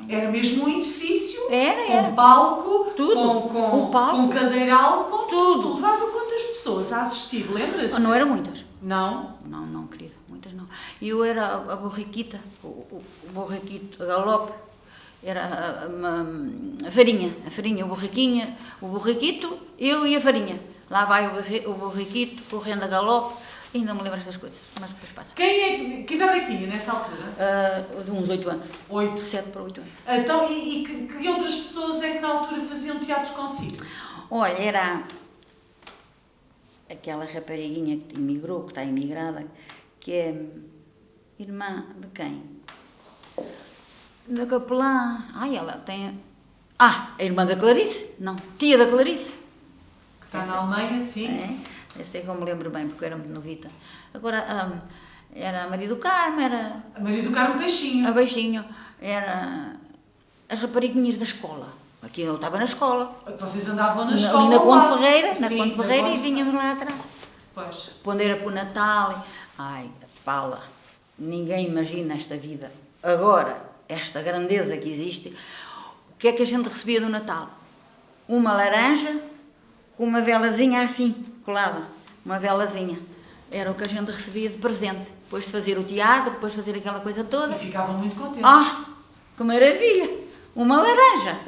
Era mesmo um edifício? Era. Com palco, tudo. Com cadeiral, com tudo. Levava quantas pessoas a assistir, lembra-se? Não eram muitas. Não? Não, querida, muitas não. E eu era a borriquita, o borriquito, a galope. Era a farinha, o borriquito, eu e a farinha. Lá vai o borriquito correndo a galope. Ainda me lembro destas coisas, mas depois passa. Que idade é que tinha nessa altura? Uns 8 anos. 8? 7 para 8 anos. Então, que outras pessoas é que na altura faziam teatro consigo? Olha, era aquela rapariguinha que emigrou, que está imigrada, que é irmã de quem? Da capelã. Ela tem... a irmã da Clarice? Não, tia da Clarice. Que está na Alemanha, sim. Essa é que eu me lembro bem, porque eu era muito novita. Agora, era a Maria do Carmo, era... A Maria do Carmo Peixinho. A Peixinho. Era as rapariguinhas da escola. Aqui eu estava na escola. Vocês andavam na escola ali na Conde lá. Ferreira, Sim, na Conde Ferreira e vinhamos lá atrás. Pois. Quando era para o Natal, Paula, ninguém imagina esta vida. Agora, esta grandeza que existe, o que é que a gente recebia do Natal? Uma laranja com uma velazinha assim, colada, uma velazinha. Era o que a gente recebia de presente. Depois de fazer o teatro, depois de fazer aquela coisa toda. E ficavam muito contentes. Que maravilha! Uma laranja.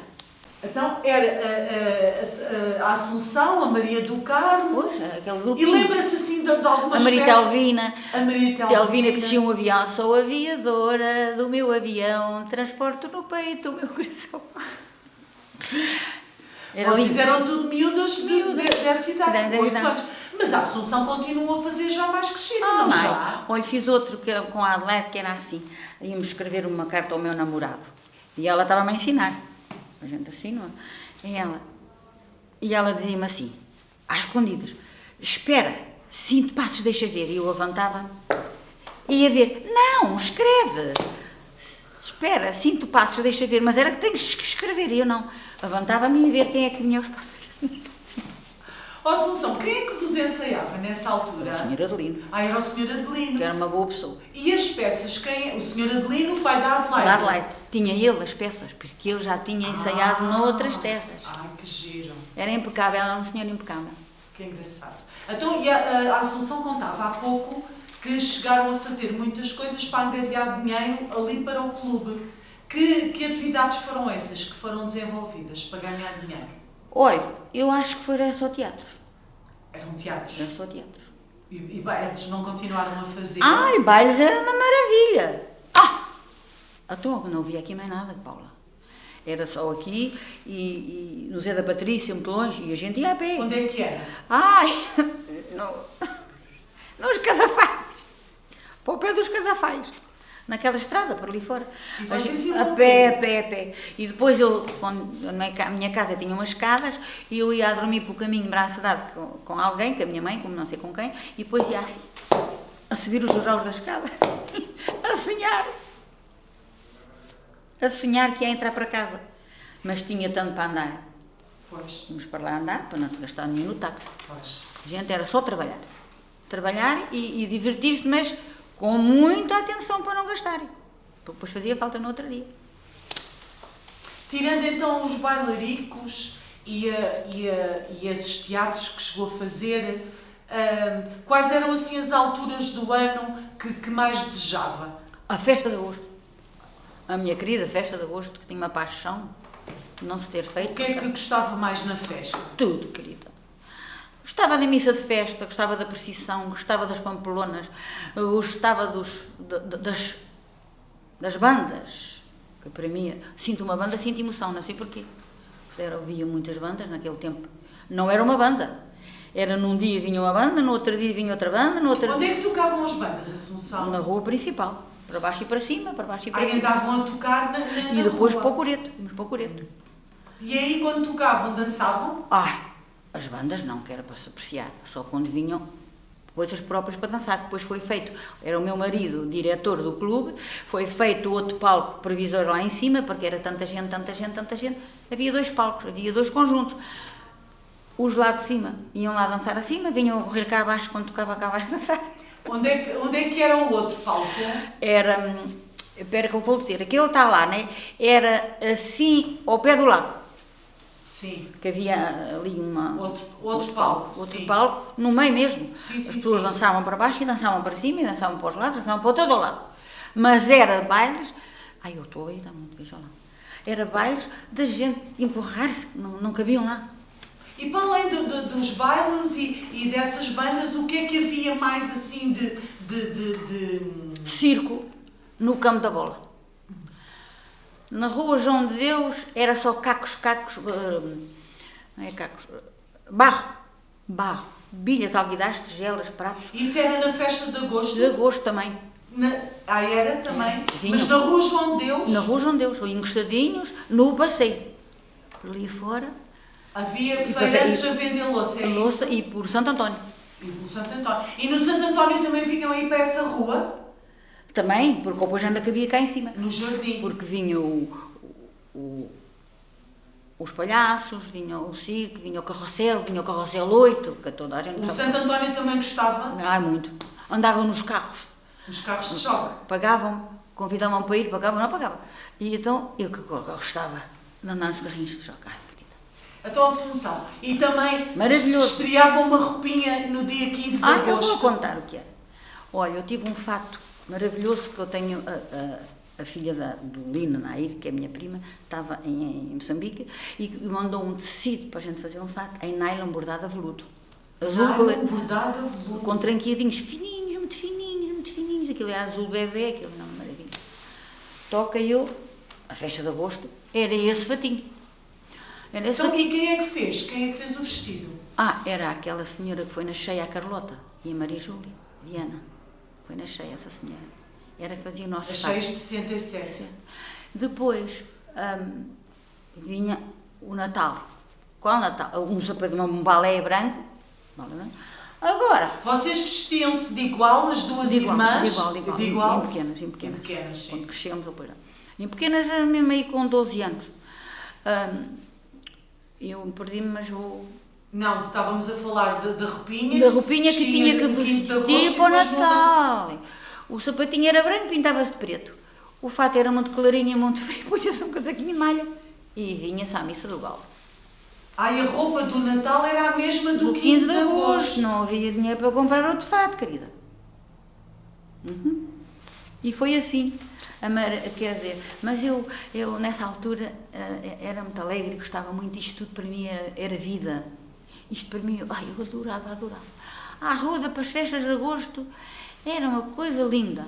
Então, era a Assunção, a Maria do Carmo. Pois, aquele grupo. E lembra-se assim de alguma A Maria Telvina. A Maria Telvina que descia um avião. Sou aviadora do meu avião, transporto no peito o meu coração. Vocês eram tudo miúdas dessa idade, 8 anos. Mas a Assunção continua a fazer já mais crescida, não já? Olha, fiz outro com a Adelaide, que era assim. Íamos escrever uma carta ao meu namorado. E ela estava-me a ensinar. A gente assinou. E ela dizia-me assim, às escondidas, espera, 5 passos, deixa ver. E eu levantava e ia ver. Não, escreve. Espera, 5 passos, deixa ver. Mas era que tens que escrever. E eu não. Levantava-me e ia ver quem é que vinha aos passos. Ó Assunção, quem é que vos ensaiava nessa altura? A senhora Adelino, Era o Sr. Adelino. que era uma boa pessoa. E as peças, quem é? O Sr. Adelino, o pai da Adelaide? Da Adelaide. Tinha ele as peças, porque ele já tinha ensaiado noutras terras. Ai, que giro. Era impecável, era um senhor impecável. Que engraçado. Então, e a Assunção contava há pouco que chegaram a fazer muitas coisas para angariar dinheiro ali para o clube. Que atividades foram essas que foram desenvolvidas para ganhar dinheiro? Olha, eu acho que era só teatros. Eram teatros. Era só teatros. E bailes não continuaram a fazer? Ai, bailes era uma maravilha. Então, não havia aqui mais nada, Paula. Era só aqui e no Zé da Patrícia, muito longe, e a gente ia a pé. Onde é que era? Ai, nos Cadafais. Para o pé dos Cadafais. Naquela estrada, por ali fora. E vocês iam A pé. E depois a minha casa tinha umas escadas e eu ia a dormir pelo caminho para a cidade com alguém, com a minha mãe, como não sei com quem, e depois ia assim, a subir os degraus da escada, a sonhar que ia entrar para casa. Mas tinha tanto para andar. Pois. Vamos para lá andar, para não se gastar nenhum no táxi. Pois. A gente era só trabalhar. Trabalhar e divertir-se, mas com muita atenção para não gastarem. Porque depois fazia falta no outro dia. Tirando então os bailaricos e esses teatros que chegou a fazer, quais eram assim as alturas do ano que mais desejava? A festa de agosto. A minha querida festa de agosto, que tinha uma paixão de não se ter feito. O que é que gostava mais na festa? Tudo, querida. Gostava da missa de festa, gostava da procissão, gostava das pampelonas, gostava das bandas. Que para mim, sinto uma banda, sinto emoção, não sei porquê. Havia muitas bandas naquele tempo. Não era uma banda. Era num dia vinha uma banda, no outro dia vinha outra banda, no outro Onde é que tocavam as bandas, Assunção? Na rua principal. Para baixo e para cima, para baixo e para Aí cima. andavam a tocar na E depois rua. para o coreto. Íamos para o coreto. E aí quando tocavam, dançavam? As bandas não, que era para se apreciar. Só quando vinham coisas próprias para dançar. Depois foi feito, era o meu marido, o diretor do clube, foi feito outro palco previsor lá em cima, porque era tanta gente. Havia 2 palcos, havia 2 conjuntos. Os lá de cima iam lá dançar acima, vinham a correr cá abaixo quando tocava cá abaixo dançar. Onde é que era o outro palco? Era, espera que eu vou dizer, aquele está lá, né? Era assim, ao pé do lago. Sim. Que havia ali Outro palco. Outro sim. palco, no meio mesmo. Sim, As sim, pessoas sim. dançavam para baixo e dançavam para cima e dançavam para os lados, dançavam para todo o lado. Mas era bailes, eu estou aí, está muito, veja lá. Era bailes da gente empurrar-se, não cabiam lá. E para além dos bailes e dessas bandas, o que é que havia mais assim de... Circo no campo da bola. Na rua João de Deus era só cacos, não é cacos, barro, bilhas, alguidares, tigelas, pratos. Isso era na festa de agosto? De agosto também. Era também? Vinham. Mas na rua João de Deus? Na rua João de Deus, encostadinhos, no passeio. Por ali fora. Havia feirantes a vender louça, é louça isso? E por Santo António. E no Santo António. E no Santo António também vinham aí para essa rua? Também, porque depois ainda cabia cá em cima. No jardim. Porque vinha os palhaços, vinha o circo, vinha o carrossel 8, que toda a gente O gostava. Santo António também gostava? Muito. Andavam nos carros. Nos carros de choque? Pagavam, convidavam para ir, não pagavam. E então, eu que gostava de andar nos carrinhos de choque. Então, Assunção. E também maravilhoso. estreavam uma roupinha no dia 15 de agosto. Eu vou contar o que era. Olha, eu tive um fato maravilhoso que eu tenho, a filha do Lino Nair, que é a minha prima, estava em Moçambique e mandou um tecido para a gente fazer um fato em nylon bordado a veludo. Nylon bordado a veludo. Com tranqueadinhos fininhos, muito fininhos. Aquilo era azul bebê, aquilo não é maravilha. Toca eu, a festa de agosto, era esse fatinho. Então, e quem é que fez? Quem é que fez o vestido? Era aquela senhora que foi na cheia, a Carlota, e a Maria Júlia, Viana. Foi na cheia essa senhora. Era que fazia o nosso As cheias de 67. Depois vinha o Natal. Qual Natal? Um balé branco. Agora... Vocês vestiam-se de igual, as duas irmãs? De igual. Em pequenas. Sim. Quando crescemos, depois. Em pequenas, mesmo aí com 12 anos. Eu perdi-me, mas Não, estávamos a falar da roupinha. Da roupinha que tinha que no 15 de agosto vestir e para o depois no Natal. O sapatinho era branco, pintava-se de preto. O fato era muito clarinho e muito frio, punha-se um casaquinho de malha e vinha-se à missa do galo. Ai, a roupa do Natal era a mesma do Do 15 de agosto. não havia dinheiro para comprar outro fato, querida. E foi assim. Quer dizer, mas eu nessa altura era muito alegre, gostava muito, isto tudo para mim era vida. Isto para mim, ai, eu adorava. A arruda para as festas de agosto era uma coisa linda,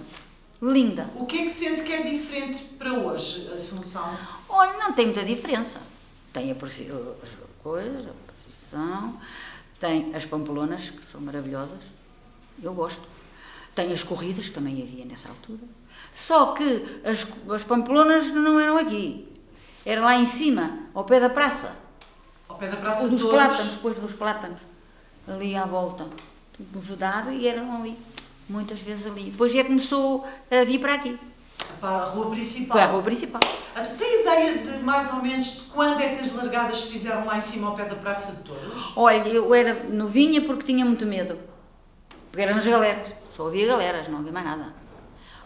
linda. O que é que sente que é diferente para hoje, Assunção? Olha, não tem muita diferença. Tem as coisas, a procissão, tem as pampelonas, que são maravilhosas, eu gosto. Tem as corridas, que também havia nessa altura. Só que as pampelonas não eram aqui, era lá em cima, ao pé da praça. Ao pé da Praça de Dos Touros. plátanos, depois dos plátanos, ali à volta, tudo vedado, e eram ali, muitas vezes ali. Depois já começou a vir para aqui, Para a rua principal. para a rua principal. Tem ideia de mais ou menos de quando é que as largadas se fizeram lá em cima ao pé da Praça de Touros? Olha, eu era novinha porque tinha muito medo, porque eram as galeras, só havia galeras, não havia mais nada.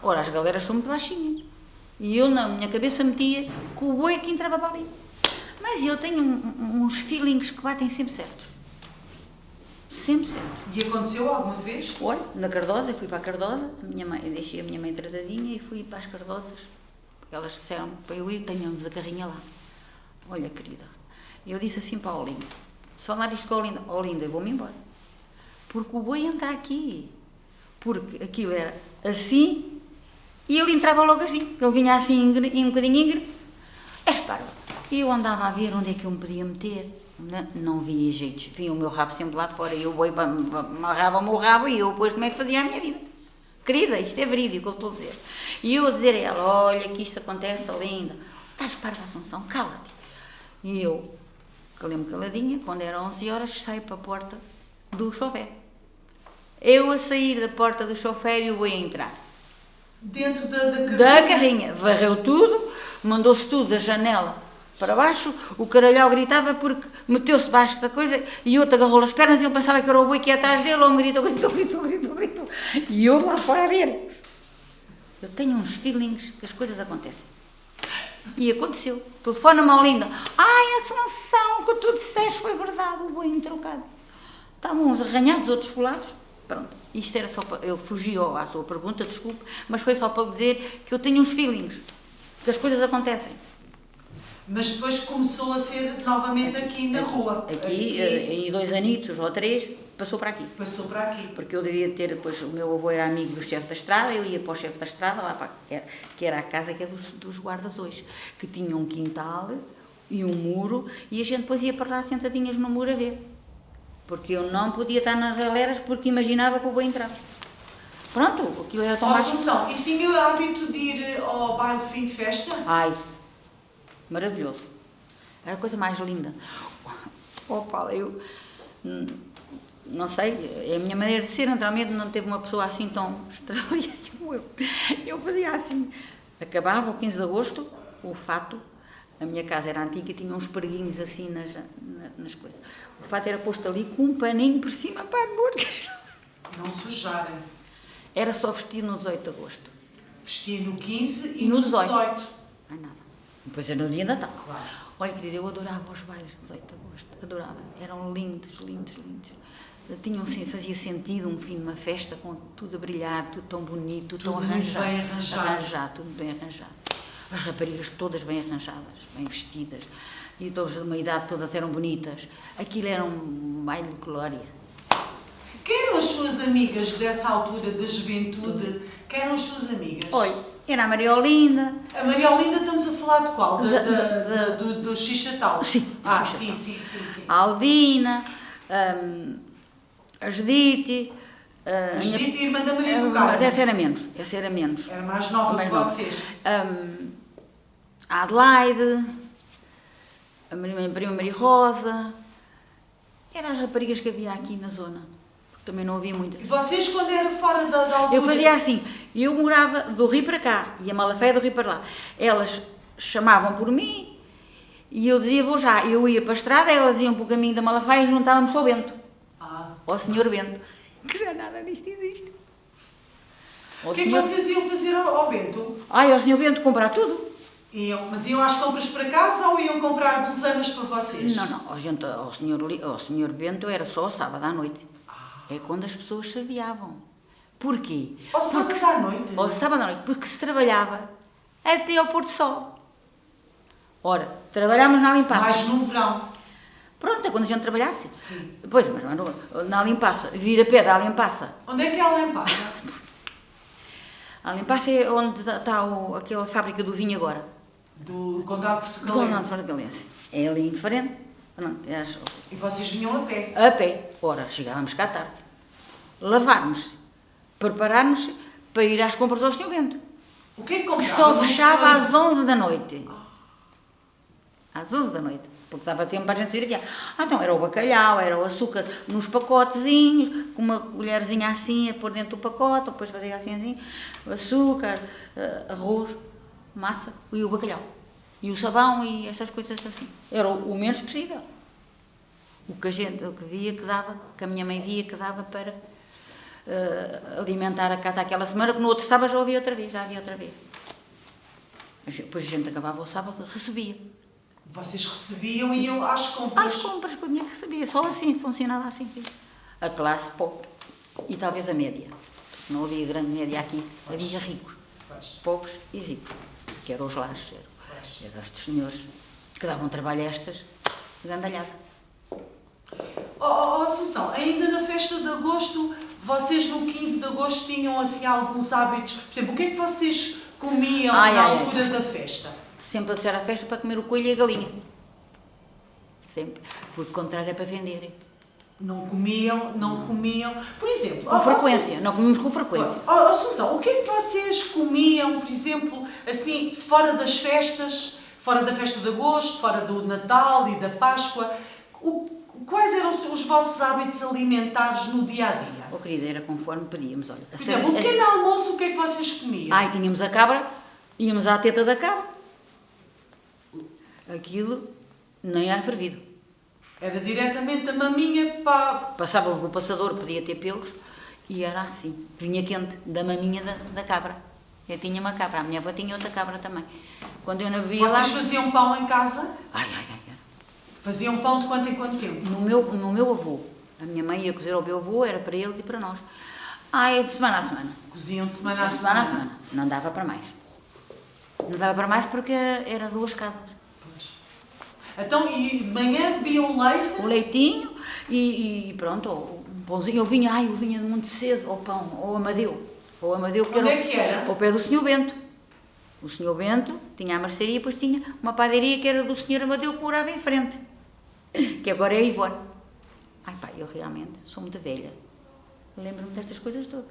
Ora, as galeras são muito baixinhas, e eu na minha cabeça metia que o boi que entrava para ali. Mas eu tenho uns feelings que batem sempre certos. Sempre certos. E aconteceu alguma vez? Olha, na Cardosa, eu fui para a Cardosa, a minha mãe, eu deixei a minha mãe tratadinha e fui para as Cardosas, porque elas disseram para eu ir, tenhamos a carrinha lá. Olha, querida, eu disse assim para a Olinda, se falar isto com a Olinda, Olinda, eu vou-me embora, porque o boi entra aqui, porque aquilo era assim, e ele entrava logo assim, ele vinha assim um bocadinho íngreme, és parva. E eu andava a ver onde é que eu me podia meter, não via jeitos, vinha o meu rabo sempre lá de fora, e o boi amarrava o meu rabo, e eu depois como é que fazia a minha vida? Querida, isto é verídico, eu estou a dizer. E eu a dizer a ela, olha que isto acontece, Olinda, estás parva, Assunção, cala-te. E eu, calei-me caladinha, quando eram 11 horas, saio para a porta do chofer. Eu a sair da porta do chofer e o boi a entrar. Dentro da Da carrinha, varreu tudo, mandou-se tudo da janela para baixo, o caralhau gritava porque meteu-se debaixo da coisa e outro agarrou as pernas e ele pensava que era o boi que ia atrás dele, ou me gritou. E eu lá fora a ver. Eu tenho uns feelings que as coisas acontecem. E aconteceu. Telefona-me ao Linda. Ai, Assunção, o que tu disseste foi verdade, o boi entrocado. Estavam uns arranhados, outros folados. Pronto, isto era só para... Eu fugi à sua pergunta, desculpe, mas foi só para dizer que eu tenho uns feelings, que as coisas acontecem. Mas depois começou a ser novamente aqui na rua. Aqui, em 2 anitos ou 3, passou para aqui. Passou para aqui. Porque eu devia ter, depois o meu avô era amigo do chefe da estrada, eu ia para o chefe da estrada, lá para, que era a casa que é dos guardas hoje, que tinha um quintal e um muro, e a gente depois ia para lá sentadinhas no muro a ver. Porque eu não podia estar nas galeras porque imaginava que o boi entrava. Pronto, aquilo era tão baixo. Assunção, e tinha o hábito de ir ao baile de fim de festa? Ai, maravilhoso. Era a coisa mais linda. Oh, Paulo, eu não sei, é a minha maneira de ser, naturalmente não teve uma pessoa assim tão extraordinária como eu. Eu fazia assim, acabava o 15 de agosto, o fato, a minha casa era antiga e tinha uns preguinhos assim nas coisas. O fato era posto ali com um paninho por cima para as moscas. Não sujarem. Era só vestido no 18 de agosto. Vestia no 15 E no 18. Não Não nada. Depois era no dia de Natal. Claro. Olha, querida, eu adorava os bailes de 18 de agosto. Adorava. Eram lindos. Fazia sentido um fim de uma festa com tudo a brilhar, tudo tão bonito, tudo tão arranjado. Bem arranjado. Tudo bem arranjado. As raparigas todas bem arranjadas, bem vestidas. E todas de uma idade, todas eram bonitas. Aquilo era um baile de glória. Quem eram as suas amigas dessa altura da juventude? Quem eram as suas amigas? Olha, era a Maria Olinda. A Maria Olinda, estamos a falar de qual? Do Xixatal? Sim. Sim. A Albina, a Judite. A Judite, irmã da Maria do Carmo. Mas essa era menos. Era mais nova que vocês. A Adelaide, a minha prima Maria Rosa. Eram as raparigas que havia aqui na zona. Também não havia muitas. E vocês, quando era fora da altura? Eu fazia assim, eu morava do Rio para cá, e a Malafé do Rio para lá. Elas chamavam por mim, E eu dizia, vou já. Eu ia para a estrada, elas iam para o caminho da Malafaia e juntávamos ao Bento. Ao Senhor Bento. Que já nada disto existe. O que é que vocês iam fazer ao Bento? Ao Senhor Bento comprar tudo. Mas iam às compras para casa ou iam comprar guloseimas para vocês? Não, ao senhor Bento era só ao sábado à noite. É quando as pessoas se aviavam. Porquê? Ao sábado à noite? Ao sábado à noite, porque se trabalhava até ao pôr do sol. Ora, trabalhámos na Limpaça. Mais no verão. Pronto, é quando a gente trabalhasse. Sim. Pois, mas na Limpaça, vir a pé da Limpaça. Onde é que é a Limpaça? A Limpaça é onde está aquela fábrica do vinho agora. Do Condado Portugalense. Do Condado Portugalense. É ali em frente. E vocês vinham a pé? A pé. Ora, chegávamos cá à tarde. Lavarmos-se. Prepararmos para ir às compras ao Senhor Bento. O que é que comprava? Só fechava às 11 da noite. Às 11 da noite. Porque dava tempo para a gente vir aqui. Então era o bacalhau, era o açúcar nos pacotezinhos, com uma colherzinha assim a pôr dentro do pacote, depois fazia assim, açúcar, arroz, massa e o bacalhau. E o sabão e essas coisas assim. Era o menos possível. O que via que dava, que a minha mãe via que dava para alimentar a casa aquela semana, que no outro sábado já havia outra vez. Mas depois a gente acabava o sábado, recebia. Vocês recebiam e iam às compras? Às compras, com o dinheiro que recebia. Só assim, funcionava assim. A classe pobre e talvez a média. Não havia grande média aqui. Havia ricos. Pobres e ricos. Que eram os lares. Eram estes senhores que davam trabalho a estas gandalhada. Assunção, ainda na festa de agosto, vocês no 15 de agosto tinham assim alguns hábitos? Por exemplo, o que é que vocês comiam na altura da festa? Sempre a deixar a festa para comer o coelho e a galinha. Sempre. Porque o contrário é para venderem. Não comiam. Por exemplo... Com frequência. Não comíamos com frequência. Assunção, o que é que vocês comiam, por exemplo, assim, fora das festas, fora da festa de agosto, fora do Natal e da Páscoa? Quais eram os vossos hábitos alimentares no dia-a-dia? Oh, querida, era conforme pedíamos. Olha, por exemplo, um pequeno almoço, o que é que vocês comiam? Tínhamos a cabra, íamos à teta da cabra. Aquilo nem era fervido. Era diretamente a maminha para... Passávamos no passador, podia ter pelos, e era assim. Vinha quente, da maminha da cabra. Eu tinha uma cabra, a minha avó tinha outra cabra também. Quando eu não vivia lá... Vocês faziam pão em casa? Ai. Faziam pão de quanto em quanto tempo? No meu avô. A minha mãe ia cozer ao meu avô, era para eles e para nós. É de semana a semana. Coziam de semana a semana? Não dava para mais. Não dava para mais porque era 2 casas. Então, e de manhã bebiam leite? O leitinho e pronto, um pãozinho. Eu vinha muito cedo ao pão, ao Amadeu. Que onde é que era? Ao pé do Senhor Bento. O Senhor Bento tinha a mercearia, depois tinha uma padaria que era do Senhor Amadeu, que morava em frente. Que agora é a Ivone. Eu realmente sou muito velha. Lembro-me destas coisas todas.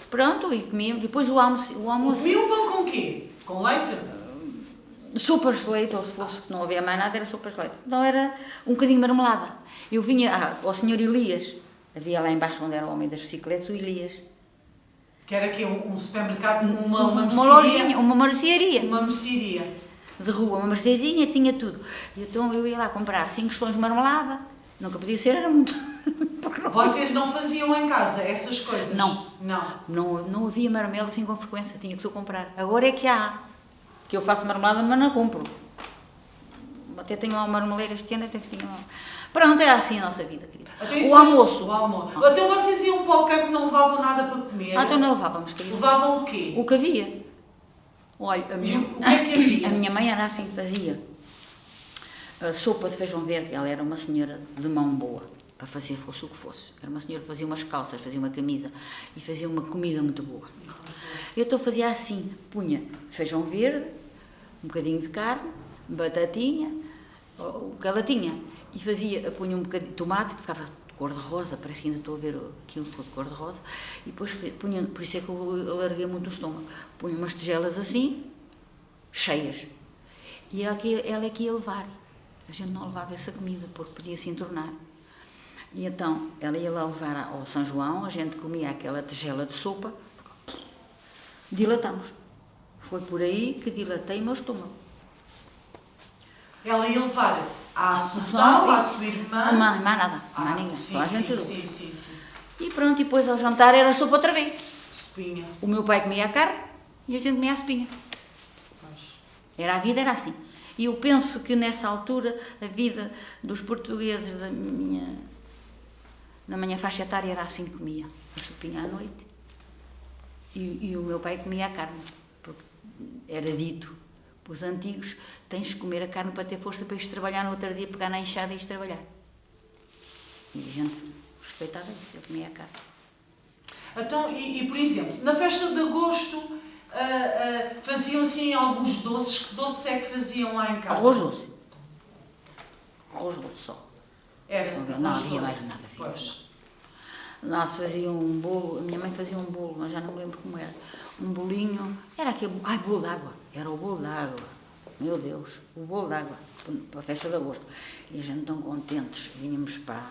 Pronto, e comíamos. Depois o almoço. Comiam pão com o quê? Com leite? Sopas de leite, ou se fosse que não havia mais nada, era sopas de leite. Então era um bocadinho de marmelada. Eu vinha ao Senhor Elias, havia lá embaixo onde era o homem das bicicletas, o Elias. Que era aqui um supermercado, uma lojinha, uma mercearia. Uma mercearia. De rua, uma mercearia, tinha tudo. E então eu ia lá comprar 5 tostões de marmelada. Nunca podia ser, era muito. Vocês não faziam em casa essas coisas? Não havia marmelo assim com frequência, tinha que só comprar. Agora é que há. Que eu faço marmelada, mas não compro. Até tenho uma marmeleira este ano, até que tinha uma... Pronto, era assim a nossa vida, querida. O almoço. Então vocês iam para o campo e não levavam nada para comer? Então não levávamos, querida. Levavam o quê? O que havia. Olha, o que é que havia? A minha mãe era assim, fazia a sopa de feijão verde. Ela era uma senhora de mão boa, para fazer fosse o que fosse. Era uma senhora que fazia umas calças, fazia uma camisa e fazia uma comida muito boa. Eu então fazia assim, punha feijão verde, um bocadinho de carne, batatinha, o que ela tinha, e punha um bocadinho de tomate, que ficava de cor-de-rosa, parece que ainda estou a ver aquilo todo de cor-de-rosa, e depois punha, por isso é que eu alarguei muito o estômago, punha umas tigelas assim, cheias, e ela é que ia levar. A gente não levava essa comida, porque podia se entornar. E então, ela ia lá levar ao São João, a gente comia aquela tigela de sopa, dilatamos. Foi por aí que dilatei o meu estômago. Ela ia levar à Assunção, à sua irmã. A mãe, mais nada, mais ninguém, Sim, só a gente duas. sim. E pronto, e depois ao jantar era sopa outra vez. Sopinha. O meu pai comia a carne e a gente comia a sopinha. Pois. A vida era assim. E eu penso que nessa altura a vida dos portugueses na minha faixa etária era assim que comia. A sopinha à noite. E o meu pai comia a carne. Porque era dito para os antigos, tens de comer a carne para ter força para ir trabalhar no outro dia, pegar na enxada e ir trabalhar. E a gente respeitava isso, eu comia a carne. Então, por exemplo, na festa de agosto faziam assim alguns doces. Que doces é que faziam lá em casa? Arroz doce. Arroz doce só. Era Não arroz havia doce. mais nada. Pois. Lá se fazia um bolo, a minha mãe fazia um bolo, mas já não me lembro como era. Um bolinho, era aquele, bolo d'água, era o bolo d'água. Meu Deus, o bolo d'água, para a festa de agosto. E a gente tão contentes, vinhamos para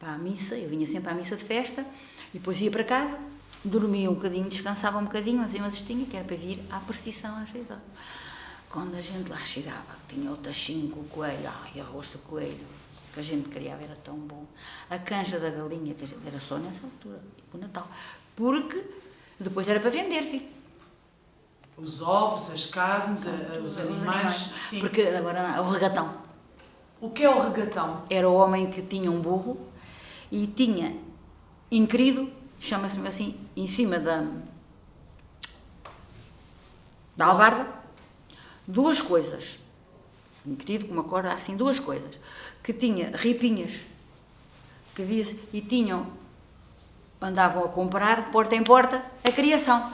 a missa, eu vinha sempre à missa de festa, e depois ia para casa, dormia um bocadinho, descansava um bocadinho, fazia uma cestinha, que era para vir à procissão às 6 horas. Quando a gente lá chegava, tinha o tachinho com o coelho, arroz de coelho, que a gente criava, era tão bom. A canja da galinha, que a gente, era só nessa altura, o Natal. Porque depois era para vender, filho. Os ovos, as carnes, os animais. Sim. Porque agora o regatão. O que é o regatão? Era o homem que tinha um burro e tinha inquirido, chama-se assim, em cima da albarda, duas coisas. Inquirido com uma corda, assim, duas coisas. Que tinha ripinhas que via e andavam a comprar, porta em porta, a criação.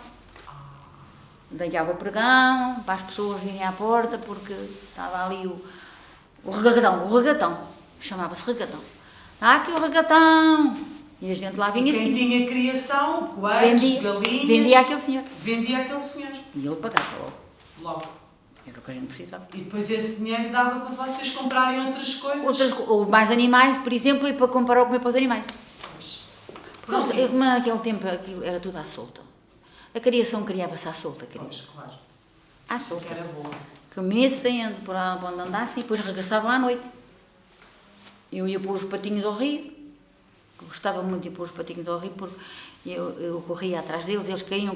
Deiava o pregão para as pessoas virem à porta, porque estava ali o regatão, chamava-se regatão. Aqui o regatão! E a gente lá vinha quem assim. Quem tinha criação, coelhos, galinhas... Vendia àquele senhor. Vendia àquele senhor. E ele pagava logo. Logo. Era o que a gente precisava. E depois esse dinheiro dava para vocês comprarem outras coisas? Ou mais animais, por exemplo, e para comprar o comer para os animais. Pois. Mas naquele tempo aquilo era tudo à solta. A criação criava-se à solta, querida. Pois, claro. À solta. Que era boa. Comessem por onde andassem e depois regressavam à noite. Eu ia pôr os patinhos ao rio. Gostava muito de pôr os patinhos ao rio porque eu corria atrás deles, eles caíam,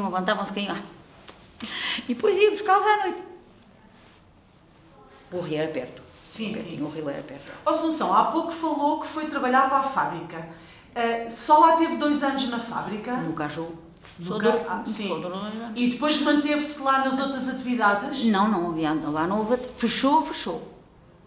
levantavam-se, caíam. E depois ia buscá-los à noite. O rio era perto. Sim. O rio era perto. Assunção, há pouco falou que foi trabalhar para a fábrica. Só lá teve 2 anos na fábrica? No Caju. Sim. E depois manteve-se lá nas outras atividades? Não havia, lá não houve, fechou.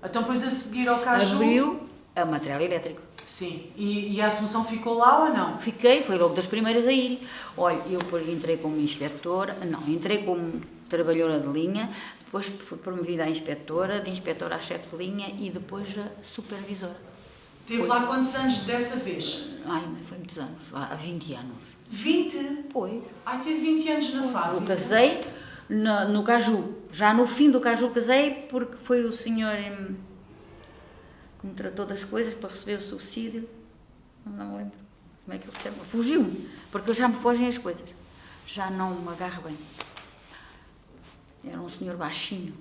Então depois a seguir ao Caju... Abriu a material elétrico. Sim. E a Assunção ficou lá ou não? Fiquei, foi logo das primeiras a ir. Olha, eu depois entrei como inspectora, entrei como trabalhadora de linha, depois fui promovida a inspetora, de inspetora a chefe de linha e depois a supervisora. Teve lá quantos anos dessa vez? Foi muitos anos, há 20 anos. 20? Pois. Teve 20 anos na fábrica. Eu casei no Caju, já no fim do Caju casei, porque foi o senhor que me tratou das coisas para receber o subsídio, não me lembro como é que ele se chama, fugiu-me, porque já me fogem as coisas, já não me agarro bem. Era um senhor baixinho.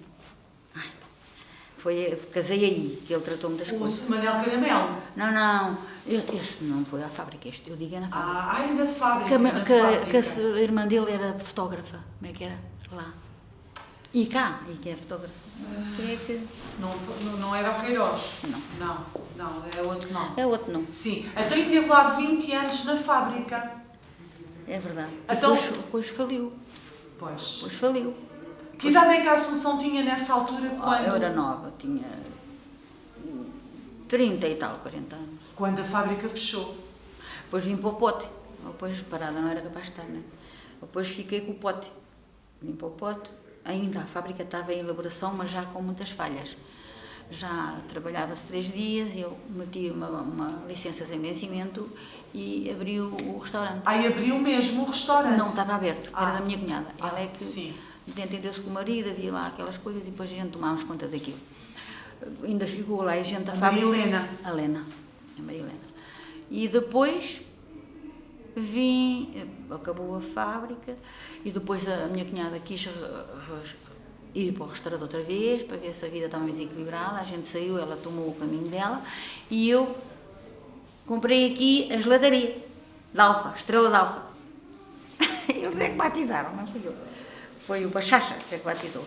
Casei aí, que ele tratou-me das coisas. O Manel Caramelo? Não, esse não foi à fábrica, eu digo é na fábrica. Na fábrica. Que a irmã dele era fotógrafa, como é que era? Lá. E cá, que é fotógrafa. Quem é que... Não era o Queiroz? Não, é outro nome. É outro nome. Sim, então esteve lá 20 anos na fábrica. É verdade. Então... Depois faliu. Pois faliu. Que idade é que a Assunção tinha nessa altura? Quando... Eu era nova, tinha 30 e tal, 40 anos. Quando a fábrica fechou? Depois vim para o pote. Depois parada não era capaz de estar, né? Depois fiquei com o pote. Vim para o pote. Ainda a fábrica estava em elaboração, mas já com muitas falhas. Já trabalhava-se 3 dias, eu meti uma licença sem vencimento e abri o restaurante. Abriu mesmo o restaurante? Não, estava aberto, era da minha cunhada. Ela é que sim. desentendeu-se com o marido, havia lá aquelas coisas e depois a gente tomámos conta daquilo. Ainda chegou lá a gente da fábrica. A Maria Helena. E depois acabou a fábrica e depois a minha cunhada quis ir para o restaurante outra vez, para ver se a vida estava mais equilibrada. A gente saiu, ela tomou o caminho dela e eu comprei aqui a gelataria de Alfa, Estrela de Alfa. Eles é que batizaram, não fui eu. Foi o Bachacha que batizou.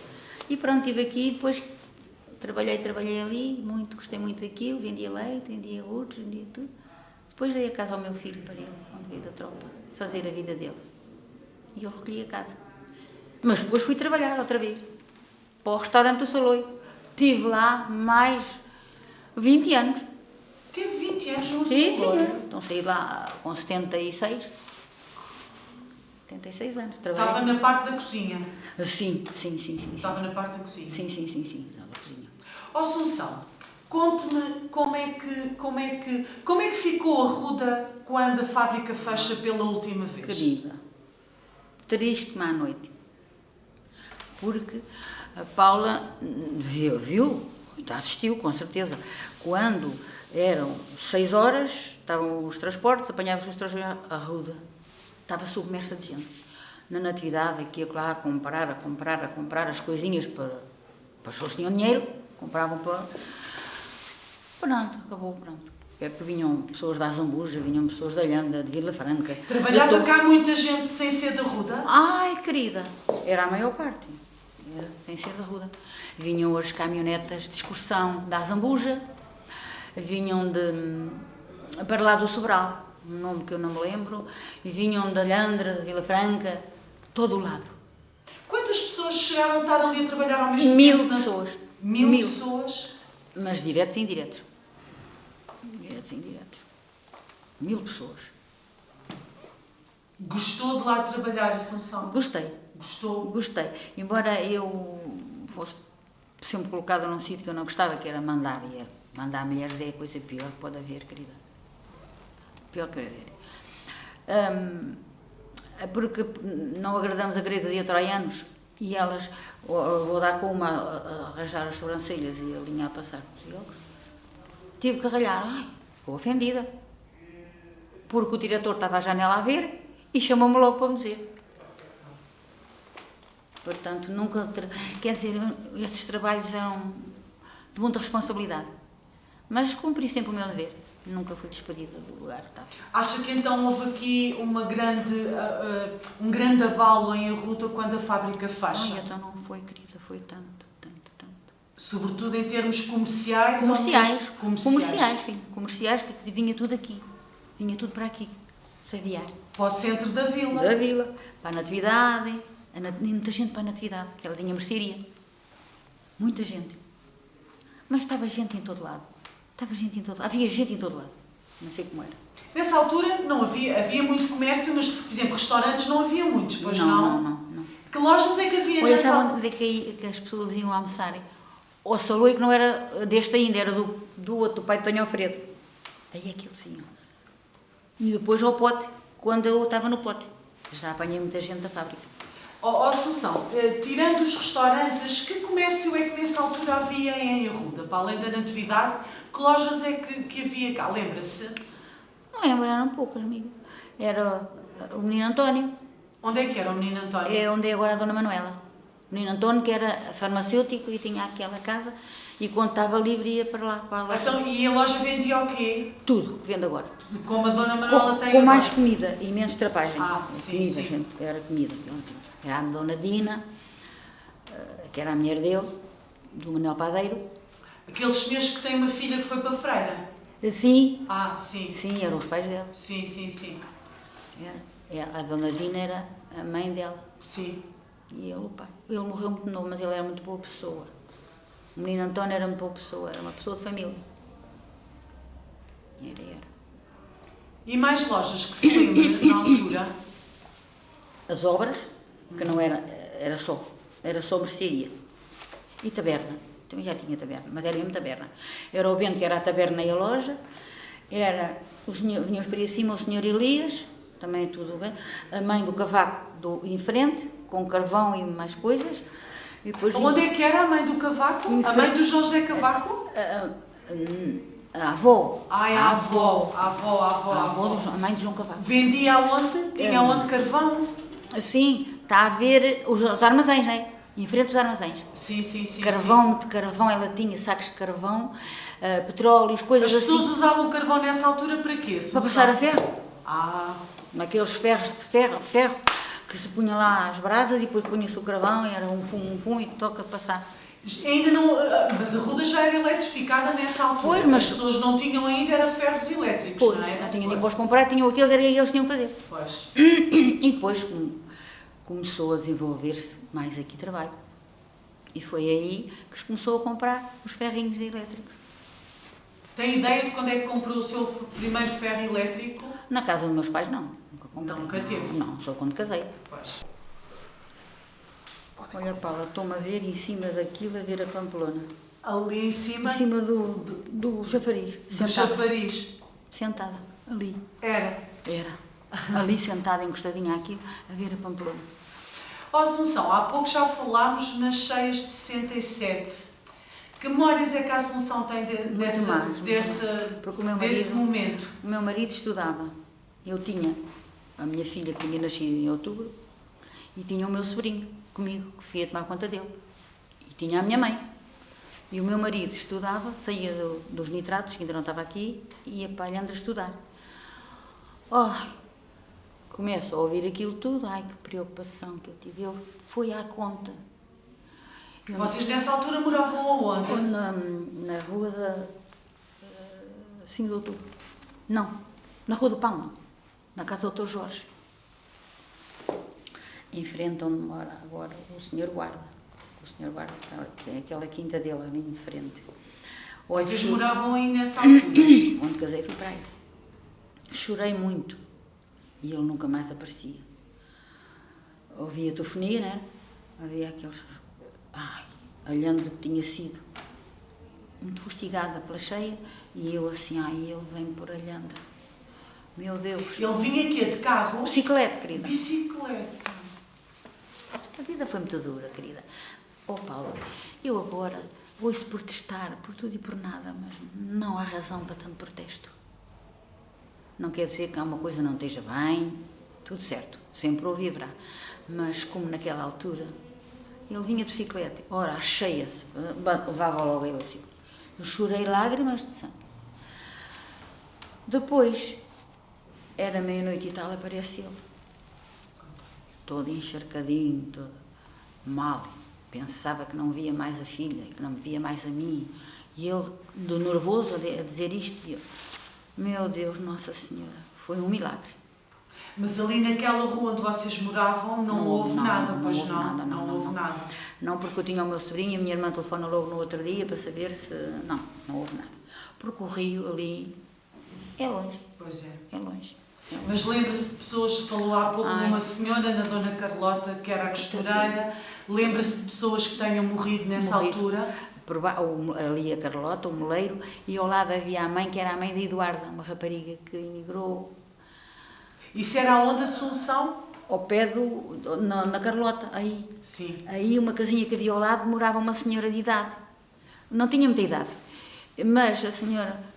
E pronto, estive aqui e depois trabalhei ali, muito, gostei muito daquilo, vendia leite, vendia iogurtes, vendia tudo. Depois dei a casa ao meu filho para ele, quando veio da tropa, fazer a vida dele. E eu recolhi a casa. Mas depois fui trabalhar outra vez, para o restaurante do Saloio. Estive lá mais 20 anos. Teve 20 anos no Sim, Saloio? senhor. Então saí lá com 76 anos. Trabalhei. Estava na parte da cozinha? Sim. Estava na parte da cozinha? Sim, na cozinha. Ó Assunção, conte-me como é que ficou a Ruda quando a fábrica fecha pela última vez? Querida, triste-me à noite. Porque a Paula viu, assistiu com certeza, quando eram 6 horas, estavam os transportes, apanhava-se os transportes, a Ruda estava submersa de gente. Na Natividade, aqui e lá, a comprar as coisinhas para as pessoas que tinham dinheiro, compravam para... Pronto, acabou, pronto. É porque vinham pessoas da Azambuja, vinham pessoas da Lhanda, de Vila Franca. Trabalhava cá muita gente sem ser da Ruda? Ai, querida, era a maior parte, era sem ser da Ruda. Vinham as caminhonetas de excursão da Azambuja, vinham para lá do Sobral, um nome que eu não me lembro, e vinham da Lhandra, de Vila Franca, todo o lado. Quantas pessoas chegaram a estar ali a trabalhar ao mesmo 1000 tempo? pessoas. 1000 pessoas? Mas diretos e indiretos. 1000 pessoas. Gostou de lá trabalhar, Assunção? Gostei. Gostou? Gostei. Embora eu fosse sempre colocada num sítio que eu não gostava, que era mandar. E mandar mulheres é a coisa pior que pode haver, querida. Pior que pode haver. Porque não agradamos a gregos e a troianos e elas, vou dar com uma a arranjar as sobrancelhas e a linha a passar com os olhos. Tive que ralhar. Ficou ofendida. Porque o diretor estava à janela a ver e chamou-me logo para me dizer. Portanto, nunca... Quer dizer, esses trabalhos eram de muita responsabilidade. Mas cumpri sempre o meu dever. Nunca fui despedida do lugar. Tá? Acha que então houve aqui um grande abalo em Arruda quando a fábrica fecha? Não, então não foi, querida, foi tanto. Sobretudo em termos comerciais? Comerciais, filho. Comerciais, que vinha tudo aqui. Vinha tudo para aqui, Saviar. Para o centro da vila? Da vila, para a Natividade, muita gente para a Natividade, que ela tinha mercearia. Muita gente. Mas estava gente em todo lado. Havia gente em todo lado. Não sei como era. Nessa altura não havia muito comércio, mas, por exemplo, restaurantes não havia muitos, pois não? Não. Que lojas é que havia Olha, nessa sabe onde é que as pessoas iam almoçarem? O Saloio, que não era deste ainda, era do outro, do pai de Tonho Alfredo. Aí é que eles iam. E depois ao Pote, quando eu estava no Pote. Já apanhei muita gente da fábrica. Assunção, tirando os restaurantes, que comércio é que nessa altura havia em Arruda? Para além da Natividade, que lojas é que havia cá? Lembra-se? Não lembro, eram poucas, amiga. Era o Menino António. Onde é que era o Menino António? É onde é agora a Dona Manuela. O Menino António, que era farmacêutico e tinha aquela casa, e quando estava livre ia para lá, para a loja. Então, e a loja vendia o quê? Tudo que vende agora. Como a Dona Manuela tem Com agora? mais comida e menos trapagem. Sim, comida, sim. Gente, era comida. Era a Dona Dina, que era a mulher dele, do Manuel Padeiro. Aqueles senhores que têm uma filha que foi para a Freira? Sim. Sim. Sim, eram os pais dele. Sim. A Dona Dina era a mãe dela. Sim. E ele o pai. Ele morreu muito novo, mas ele era muito boa pessoa. O Menino António era muito boa pessoa, era uma pessoa de família. Era. E mais lojas que se lembra na altura? As obras, que não era só mercearia. E taberna, também já tinha taberna, mas era mesmo taberna. Era o vento que era a taberna e a loja, vinham para cima o senhor Elias, também tudo bem, a mãe do cavaco em frente, com carvão e mais coisas. E depois onde é que era a mãe do cavaco? A mãe do José Cavaco? A avó. A avó. A mãe de João Cavaco. Vendia aonde? Tinha aonde carvão? Sim, está a ver os armazéns, não é? em frente dos armazéns. Sim. Carvão, de carvão, ela tinha sacos de carvão, petróleos, coisas As pessoas assim. usavam carvão nessa altura para quê? Para passar a ferro. Ah, Naqueles ferros de ferro, que se punha lá as brasas e depois punha-se o carvão e era um fumo e toca passar. ainda não... Mas a Ruda já era eletrificada nessa altura. Pois, mas... As pessoas não tinham ainda era ferros elétricos, Pois, não é? não tinha nem para os comprar, tinham aqueles, era eles que tinham que fazer. Pois. E depois começou a desenvolver-se mais aqui trabalho. E foi aí que se começou a comprar os ferrinhos elétricos. Tem ideia de quando é que comprou o seu primeiro ferro elétrico? Na casa dos meus pais não, nunca comprei. Nunca teve? Não, só quando casei. Pois. Olha, Paula, estou-me a ver em cima daquilo, a ver a Pamplona. Ali em cima? Em cima do chafariz. Do chafariz. Sentada, ali. Era. Ali sentada, encostadinha àquilo, a ver a Pamplona. Ó Assunção, há pouco já falámos nas cheias de 67. Que memórias é que a Assunção tem desse momento? O meu marido estudava. Eu tinha a minha filha que tinha nascido em outubro e tinha o meu sobrinho comigo, que fui a tomar conta dele. E tinha a minha mãe. E o meu marido estudava, saía dos nitratos, que ainda não estava aqui, e ia para a Alhandra estudar. Começo a ouvir aquilo tudo, ai que preocupação que eu tive. Ele foi à conta. Vocês nessa altura moravam aonde? Na rua da 5 de outubro. Não, na rua do Palma, na casa do Dr. Jorge. Em frente onde mora agora o Sr. Guarda. O Sr. Guarda tem aquela quinta dele ali em frente. Vocês moravam aí nessa altura? Onde casei fui para aí. Chorei muito e ele nunca mais aparecia. Ouvia telefonia, né? Havia aqueles... a Alhandra que tinha sido muito fustigada pela cheia e eu assim, ele vem por Alhandra. Meu Deus. Ele vinha aqui de carro? Bicicleta, querida. Bicicleta. A vida foi muito dura, querida. Paula, eu agora ouço protestar por tudo e por nada, mas não há razão para tanto protesto. Não quer dizer que há uma coisa não esteja bem, tudo certo, sempre ouvi haverá. Mas como naquela altura, ele vinha de bicicleta, ora, cheia-se, levava logo ele a bicicleta. Eu chorei lágrimas de sangue. Depois, era meia-noite e tal, aparece ele. Todo encharcadinho, todo mal. Pensava que não via mais a filha, que não me via mais a mim. E ele, do nervoso, a dizer isto, e eu, meu Deus, Nossa Senhora, foi um milagre. Mas ali naquela rua onde vocês moravam não houve nada, pois não? Não houve nada. Não, porque eu tinha o meu sobrinho e a minha irmã telefona logo no outro dia para saber se... Não houve nada. Porque o rio ali é longe. Pois é. É longe. Mas lembra-se de pessoas, falou há pouco de uma senhora, na Dona Carlota, que era a costureira, lembra-se de pessoas que tenham morrido nessa altura? Ali a Carlota, o moleiro, e ao lado havia a mãe, que era a mãe da Eduarda, uma rapariga que emigrou. Isso era onde, Assunção? Ao pé na Carlota, aí. Sim. Aí uma casinha que havia ao lado morava uma senhora de idade. Não tinha muita idade, mas a senhora...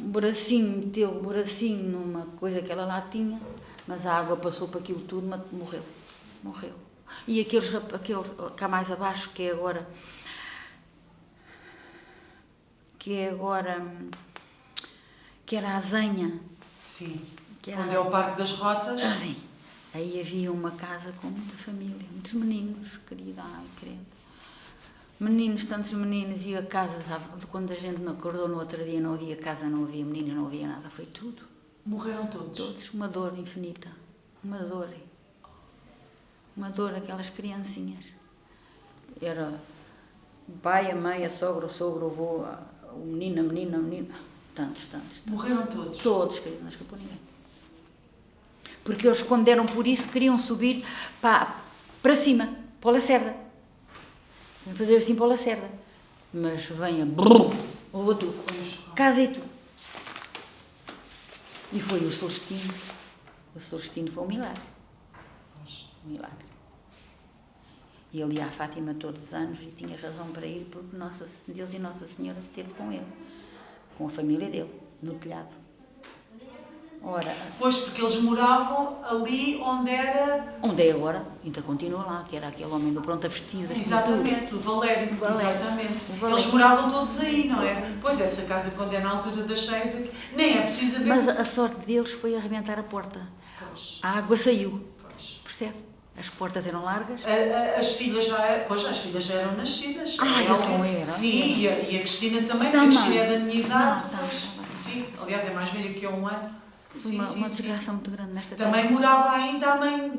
meteu o bracinho numa coisa que ela lá tinha, mas a água passou para aquilo tudo, mas morreu. E aquele cá mais abaixo, que é agora, que era a Zenha. Sim, onde é o Parque das Rotas. Sim. Aí havia uma casa com muita família, muitos meninos, querida, credo. Meninos, tantos meninos, e a casa, quando a gente acordou no outro dia, não havia casa, não havia meninos, não havia nada, foi tudo. Morreram todos? Todos, uma dor infinita, uma dor, aquelas criancinhas. Era o pai, a mãe, a sogra, o sogro, o avô, o menino, a menina, tantos. Morreram todos? Todos, querido, não escapou ninguém. Porque eles, quando deram por isso, queriam subir para cima, para o Lacerda. Vem fazer assim para o Lacerda. Mas venha, levou tudo. Casa e tudo. E foi o Celestino. O Celestino foi um milagre. Um milagre. E ele ia à Fátima todos os anos e tinha razão para ir, porque Deus e Nossa Senhora esteve com ele. Com a família dele, no telhado. Ora, Pois, porque eles moravam ali onde era... onde é agora, ainda continua lá, que era aquele homem do pronto a vestir, das Exatamente, o Valério. O Valério. Exatamente. O Valério. Eles moravam todos aí, não é? Pois, essa casa, quando é na altura das cheias, nem é preciso haver... Mas a sorte deles foi arrebentar a porta. Pois, A água saiu, pois. percebe? As portas eram largas. As filhas as filhas já eram nascidas. Então era. Sim, e a Cristina também, porque Também. a Cristina é da minha idade. Não, pois. tá. Sim, aliás, é mais velha que eu 1 ano. Foi uma desgraça muito grande nesta Também terra. morava ainda a mãe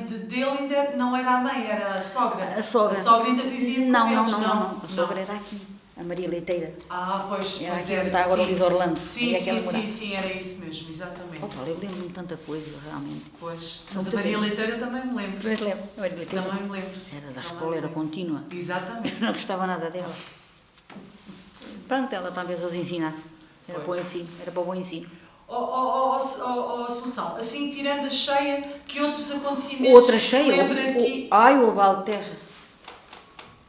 dele, ainda não era a mãe, era a sogra. A sogra. A sogra ainda vivia com Não. eles, A sogra era aqui, a Maria Leiteira. Ah, pois Era pois aqui onde está agora o Luís Orlando. Sim, Aí é que ela morava. sim, era isso mesmo, exatamente. Opa, eu lembro-me de tanta coisa, realmente. Pois, São mas a muito Maria bem. Leiteira também me lembro. Também te lembro. A Maria Leiteira Também me lembro. era da Também escola, me era lembro. contínua. Exatamente. Não gostava nada dela. Pronto, ela talvez os ensinasse. Era para o ensino, era para o bom ensino. Assunção, assim tirando a cheia, que outros acontecimentos Outra se cheia? lembra aqui? O Abalo de Terra.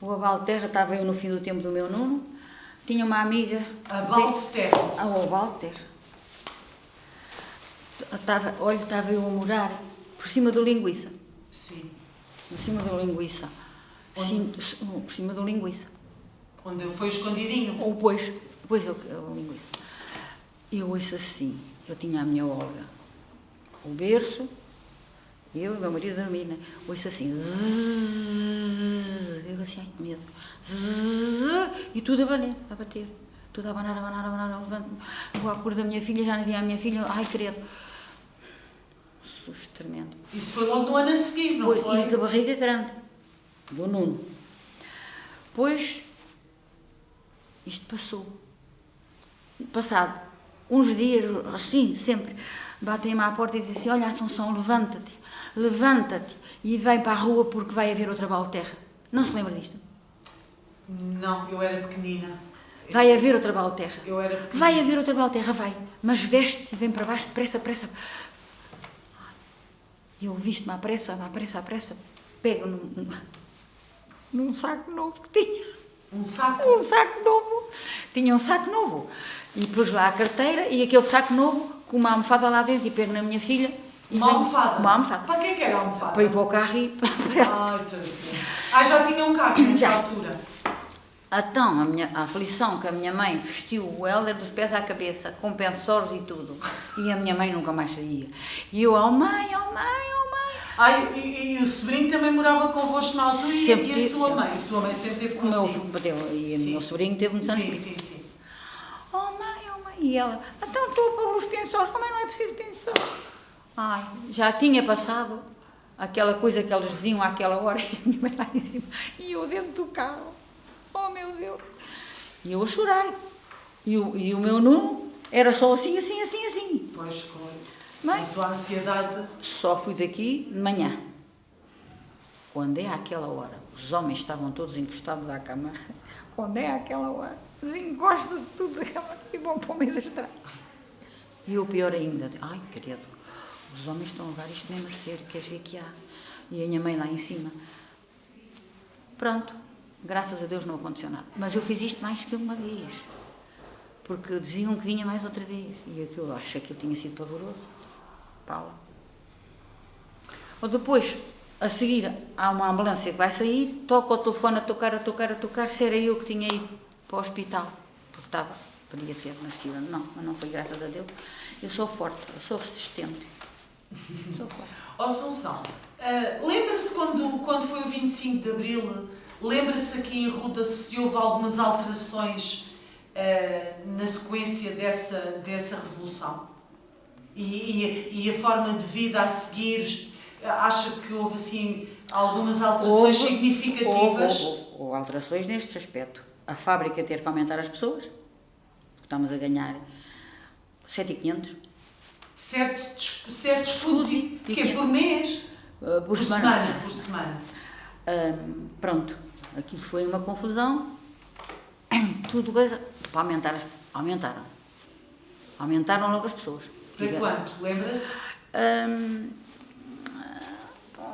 O Abalo de Terra, estava eu no fim do tempo do meu Nuno. Tinha uma amiga. A balde de terra. O Abalo de Terra. Estava eu a morar por cima do Linguiça. Sim. Por cima do Linguiça. Sim, por cima do Linguiça. Onde foi escondidinho. Ou depois eu Linguiça. Eu ouço assim, eu tinha a minha Olga, o berço, eu e o meu marido a dormir, né? Ouço assim, zzzz, eu assim, ai que medo, zzzz, e tudo a bater, tudo a abanar, levanto-me, vou à cor da minha filha, já não havia a minha filha, ai credo, susto tremendo. Isso foi logo no ano a seguir, não foi? E com a barriga grande, do Nuno. Pois, isto passou, passado uns dias, assim, sempre, batem-me à porta e dizem assim, olha Assunção, levanta-te e vem para a rua porque vai haver outra balde de terra. Não se lembra disto? Não, eu era pequenina. Vai haver outra balde de terra. Eu era pequenina. Vai haver outra balde de terra, vai. Mas veste, vem para baixo, depressa. Eu visto-me à pressa, pego num saco novo que tinha. Um saco? Um saco novo. Tinha um saco novo. E pus lá a carteira e aquele saco novo com uma almofada lá dentro e pego na minha filha. Uma almofada? Uma almofada. Para que era a almofada? Para ir para o carro e para ela. Já tinha um carro nessa Já. altura? Então, a aflição que a minha mãe vestiu o Hélder dos pés à cabeça, com pensores e tudo. E a minha mãe nunca mais saía. E eu, oh mãe. E o sobrinho também morava convosco na altura e a sua mãe? A sua mãe sempre teve consigo? E o meu sobrinho teve muitos anos comigo. Sim. Oh mãe. E ela, então estou a pôr os pensores, mas não é preciso pensar. Ai, já tinha passado aquela coisa que eles diziam àquela hora e a minha mãe lá em cima. E eu dentro do carro. Oh meu Deus. E eu a chorar. E o meu Nuno era só assim. Pois foi. Mas a sua ansiedade. só fui daqui de manhã. Quando é àquela hora, os homens estavam todos encostados à cama. Quando é àquela hora, desencosta-se tudo da cama e vão para o meio da estrada. E o pior ainda, ai querido, os homens estão a levar isto mesmo a sério, queres ver que há? E a minha mãe lá em cima. Pronto, graças a Deus não aconteceu nada. Mas eu fiz isto mais que uma vez. Porque diziam que vinha mais outra vez. E eu acho que aquilo tinha sido pavoroso. Paula. Ou depois, a seguir, há uma ambulância que vai sair, toca o telefone a tocar, se era eu que tinha ido para o hospital. Porque podia ter nascido. Não, mas não foi, graças a Deus. Eu sou forte, eu sou resistente. Sou forte. Assunção, lembra-se quando foi o 25 de Abril, lembra-se aqui em Ruda se houve algumas alterações na sequência dessa revolução? E a forma de vida a seguir, acha que houve assim algumas alterações significativas? Houve alterações neste aspecto. A fábrica ter que aumentar as pessoas, porque estamos a ganhar 7.500. Certos escudos, que é por mês? Por semana. Por semana. Pronto, aquilo foi uma confusão. Tudo coisa para aumentar aumentaram logo as pessoas. Para quanto? Lembra-se?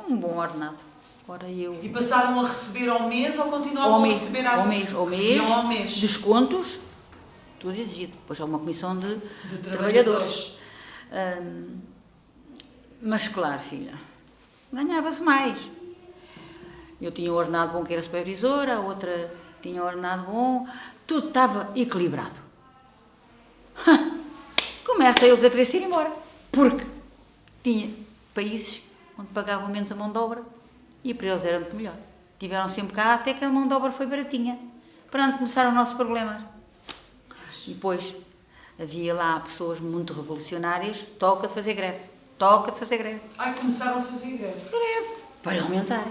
Um bom ordenado. Agora E passaram a receber ao mês ou continuavam a receber ao mês, descontos, tudo exigido. Depois há uma comissão de trabalhadores. Mas claro, filha, ganhava-se mais. Eu tinha um ordenado bom que era supervisora, a outra tinha um ordenado bom, tudo estava equilibrado. Começa eles a querer ir embora, porque tinha países onde pagavam menos a mão de obra e para eles era muito melhor. Tiveram sempre cá até que a mão de obra foi baratinha. Pronto, começaram os nossos problemas. E depois havia lá pessoas muito revolucionárias, toca de fazer greve. Ai, começaram a fazer greve. Para aumentar.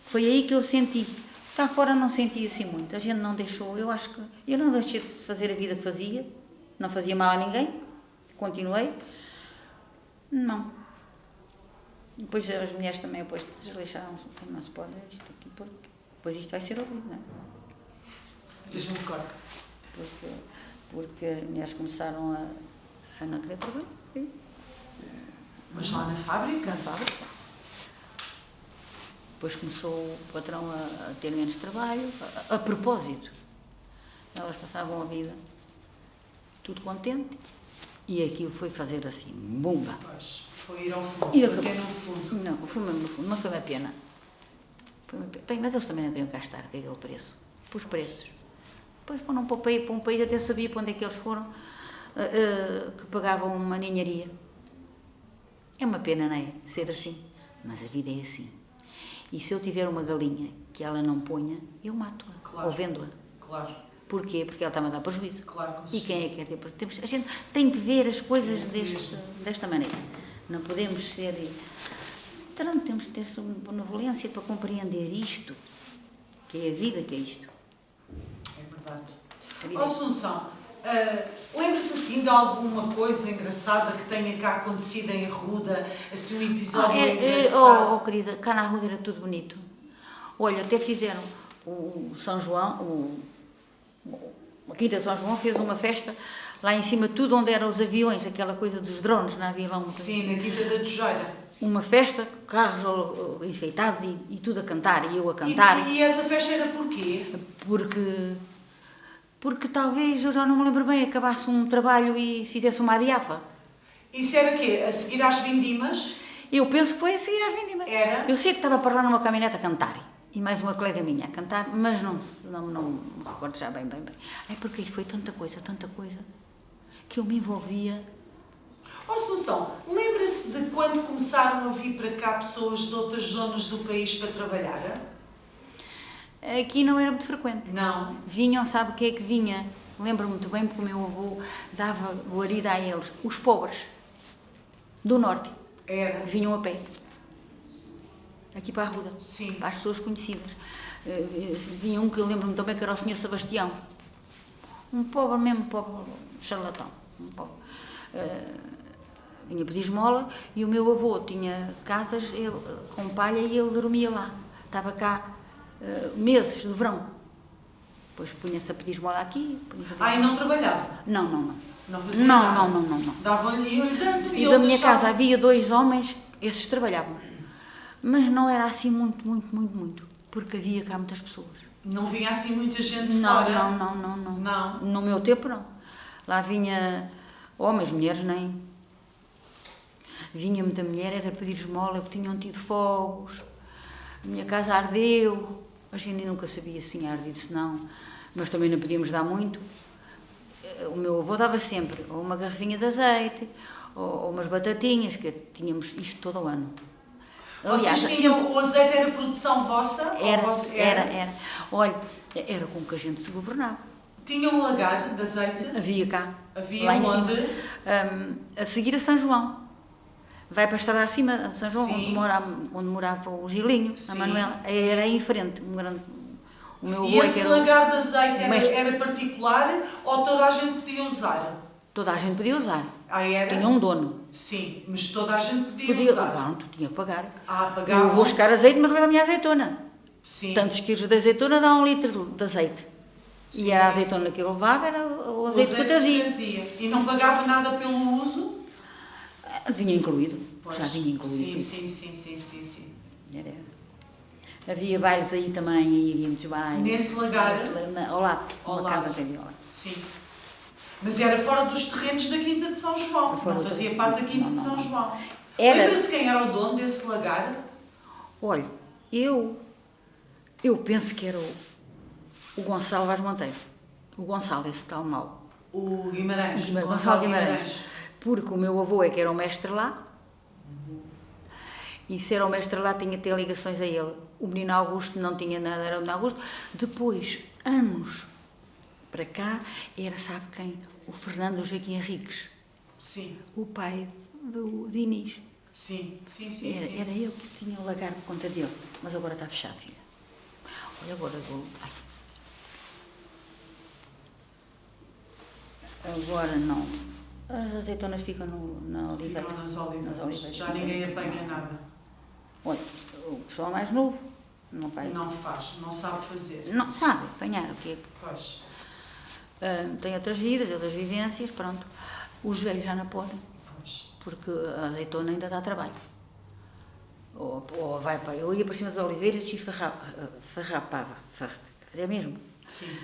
Foi aí que eu senti. Cá fora não senti assim muito. A gente não deixou, eu acho que... Eu não deixei de fazer a vida que fazia. Não fazia mal a ninguém. Continuei. Não. Depois as mulheres também depois desleixaram-se. Não se pode isto aqui, porque depois isto vai ser ouvido, não é? Deixa-me cortar. Porque as mulheres começaram a não querer trabalhar. Mas lá na fábrica? Na fábrica. Depois começou o patrão a ter menos trabalho. A propósito, elas passavam a vida tudo contente e aquilo foi fazer assim, bumba. Pois, foi ir ao fundo, E porque no fundo. Não, foi mesmo no fundo, mas foi uma pena. Bem, mas eles também não queriam cá estar, com aquele preço. Por os preços. Depois foram para um país, até sabia para onde é que eles foram, que pagavam uma ninharia. É uma pena, não é? Ser assim. Mas a vida é assim. E se eu tiver uma galinha que ela não ponha, eu mato-a. Claro. Ou vendo-a. Claro. Porquê? Porque ela está-me a dar prejuízo. Claro, E quem é que quer ter prejuízo? A gente tem que ver as coisas desta maneira. Não podemos ser... Temos que ter benevolência para compreender isto, que é a vida, que é isto. É verdade. Assunção, lembra-se assim de alguma coisa engraçada que tenha cá acontecido em Arruda? Assim, um episódio engraçado? Querida, cá na Arruda era tudo bonito. Olha, até fizeram o São João, a Quinta de São João fez uma festa lá em cima, tudo onde eram os aviões, aquela coisa dos drones, não havia lá um... Sim, na Quinta da Tujeira. Uma festa, carros enfeitados e tudo a cantar, e eu a cantar. E essa festa era porquê? Porque talvez, eu já não me lembro bem, acabasse um trabalho e fizesse uma adiafa. Isso era quê? A seguir às vindimas? Eu penso que foi a seguir às vindimas. Era? Eu sei que estava para lá numa caminhonete a cantar, e mais uma colega minha a cantar, mas não me recordo já bem. É porque isto foi tanta coisa, que eu me envolvia. Assunção, lembra-se de quando começaram a vir para cá pessoas de outras zonas do país para trabalhar? Aqui não era muito frequente. Não. Vinham, sabe o que é que vinha? Lembro-me muito bem, porque o meu avô dava guarida a eles, os pobres do norte. Era. Vinham a pé. Aqui para a Arruda. Sim. Para as pessoas conhecidas. Vinha um que eu lembro-me também que era o Sr. Sebastião. Um pobre mesmo, pobre charlatão. Um pobre. Vinha pedir esmola e o meu avô tinha casas com palha e ele dormia lá. Estava cá meses de verão. Depois punha-se a pedir esmola aqui. E não trabalhava? Não. Não fazia nada? Não. Davam-lhe dando e da minha casa havia 2 homens, esses trabalhavam. Mas não era assim muito. Porque havia cá muitas pessoas. Não vinha assim muita gente de fora? Não. No meu tempo não. Lá vinha homens, mulheres nem. Vinha muita mulher, era pedir esmola, porque tinham tido fogos. A minha casa ardeu. A gente nunca sabia se tinha ardido, se não. Mas também não podíamos dar muito. O meu avô dava sempre ou uma garrafinha de azeite, ou umas batatinhas, que tínhamos isto todo o ano. Aliás, vocês tinham, o azeite era produção vossa? Era. Olha, era com que a gente se governava. Tinha um lagar de azeite? Havia cá. Havia lá onde? Em cima, a seguir a São João. Vai para a estrada acima, a São João, onde morava o Gilinho, a Manuela. Era aí em frente. O meu avô, e esse lagar de azeite era particular ou toda a gente podia usar? Toda a gente podia usar. Era? Tinha um dono. Sim, mas toda a gente podia usar. Bom, tu tinha que pagar. Pagava. Eu vou buscar azeite, mas leva a minha azeitona. Sim. Tantos quilos de azeitona dá 1 litro de azeite. E era a azeitona que eu levava, era o azeite que eu trazia. E não pagava nada pelo uso? Vinha incluído. Pois. Já vinha incluído. Sim. Era. Havia bailes aí também, havia muitos bailes. Nesse lagar? Ao lado, uma casa que havia lá. Sim. Mas era fora dos terrenos da Quinta de São João, Fora não do- fazia parte da Quinta não, de São não. João. Era- Lembra-se quem era o dono desse lagar? Olha, eu penso que era o Gonçalo Vaz Monteiro. O Gonçalo, esse tal mau. O Guimarães. Gonçalo Guimarães. Porque o meu avô é que era o mestre lá. E se era o mestre lá, tinha que ter ligações a ele. O menino Augusto não tinha nada, era o menino Augusto. Depois, anos para cá, era, sabe quem? O Fernando Joaquim Henriques, Sim, o pai do Diniz. sim, sim, sim. Era ele que tinha o lagar por conta dele. Mas agora está fechado, filha. Olha, agora vou. Ai. Agora não. As azeitonas ficam na oliveira. Ficam nas oliveiras. oliveiras. Já ninguém apanha nada. Olha, o pessoal mais novo não vai. Não faz, não sabe fazer. Não sabe apanhar o quê? Pois. Tem outras vidas, outras vivências, pronto. Os velhos já não podem, Pois. porque a azeitona ainda dá trabalho. Ou vai para. Eu ia para cima das oliveiras e farrapava. É mesmo. Sim.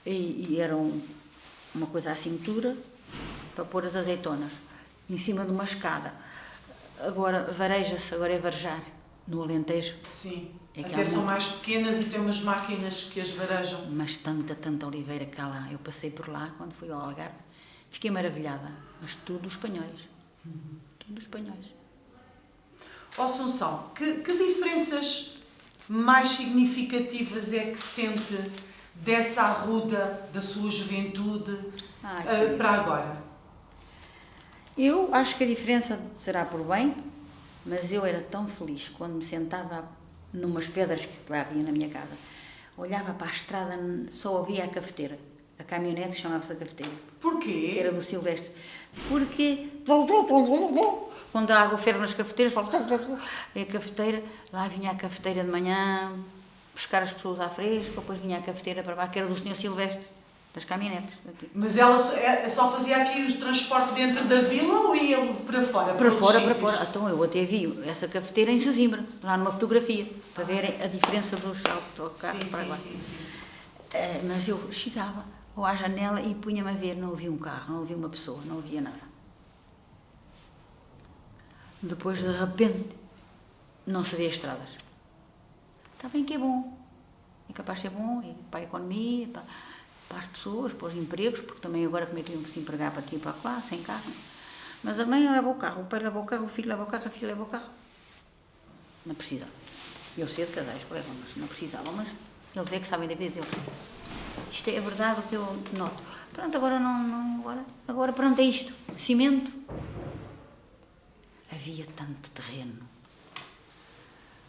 E era uma coisa à cintura para pôr as azeitonas em cima de uma escada. Agora vareja-se, agora é varejar no Alentejo. Sim. É que Até há são muito. mais pequenas e têm umas máquinas que as varejam. Mas tanta oliveira que há lá. Eu passei por lá quando fui ao Algarve. Fiquei maravilhada. Mas tudo espanhóis. Tudo espanhóis. Ó Assunção, que diferenças mais significativas é que sente dessa arruda da sua juventude para agora? Eu acho que a diferença será por bem, mas eu era tão feliz quando me sentava numas pedras que lá havia na minha casa. Olhava para a estrada, só ouvia a cafeteira. A caminhonete chamava-se a cafeteira. Porquê? Que era do Silvestre. Porque quando a água ferve nas cafeteiras, é a cafeteira, lá vinha a cafeteira de manhã, buscar as pessoas à fresca, depois vinha a cafeteira para baixo, que era do Sr. Silvestre, das caminhonetes daqui. Mas ela só fazia aqui o transporte dentro da vila ou ia para fora? Para fora, outros para fora. sítios? Então eu até vi essa cafeteira em Sesimbra, lá numa fotografia, para verem a diferença dos autocarros Sim, para sim, agora. sim, sim. Mas eu chegava ou à janela e punha-me a ver, não havia um carro, não havia uma pessoa, não havia nada. Depois, de repente, não se vê estradas. Está bem que é bom. É capaz de ser bom para a economia, para as pessoas, para os empregos, porque também agora como é que iam se empregar para aqui e para lá, sem carro. Mas a mãe leva o carro, o pai leva o carro, o filho leva o carro, a filha leva o carro. Não precisava. Eu sei de casais que levam, mas não precisavam, mas eles é que sabem da vida deles. Isto é a verdade o que eu noto. Pronto, agora agora pronto, é isto. Cimento. Havia tanto terreno.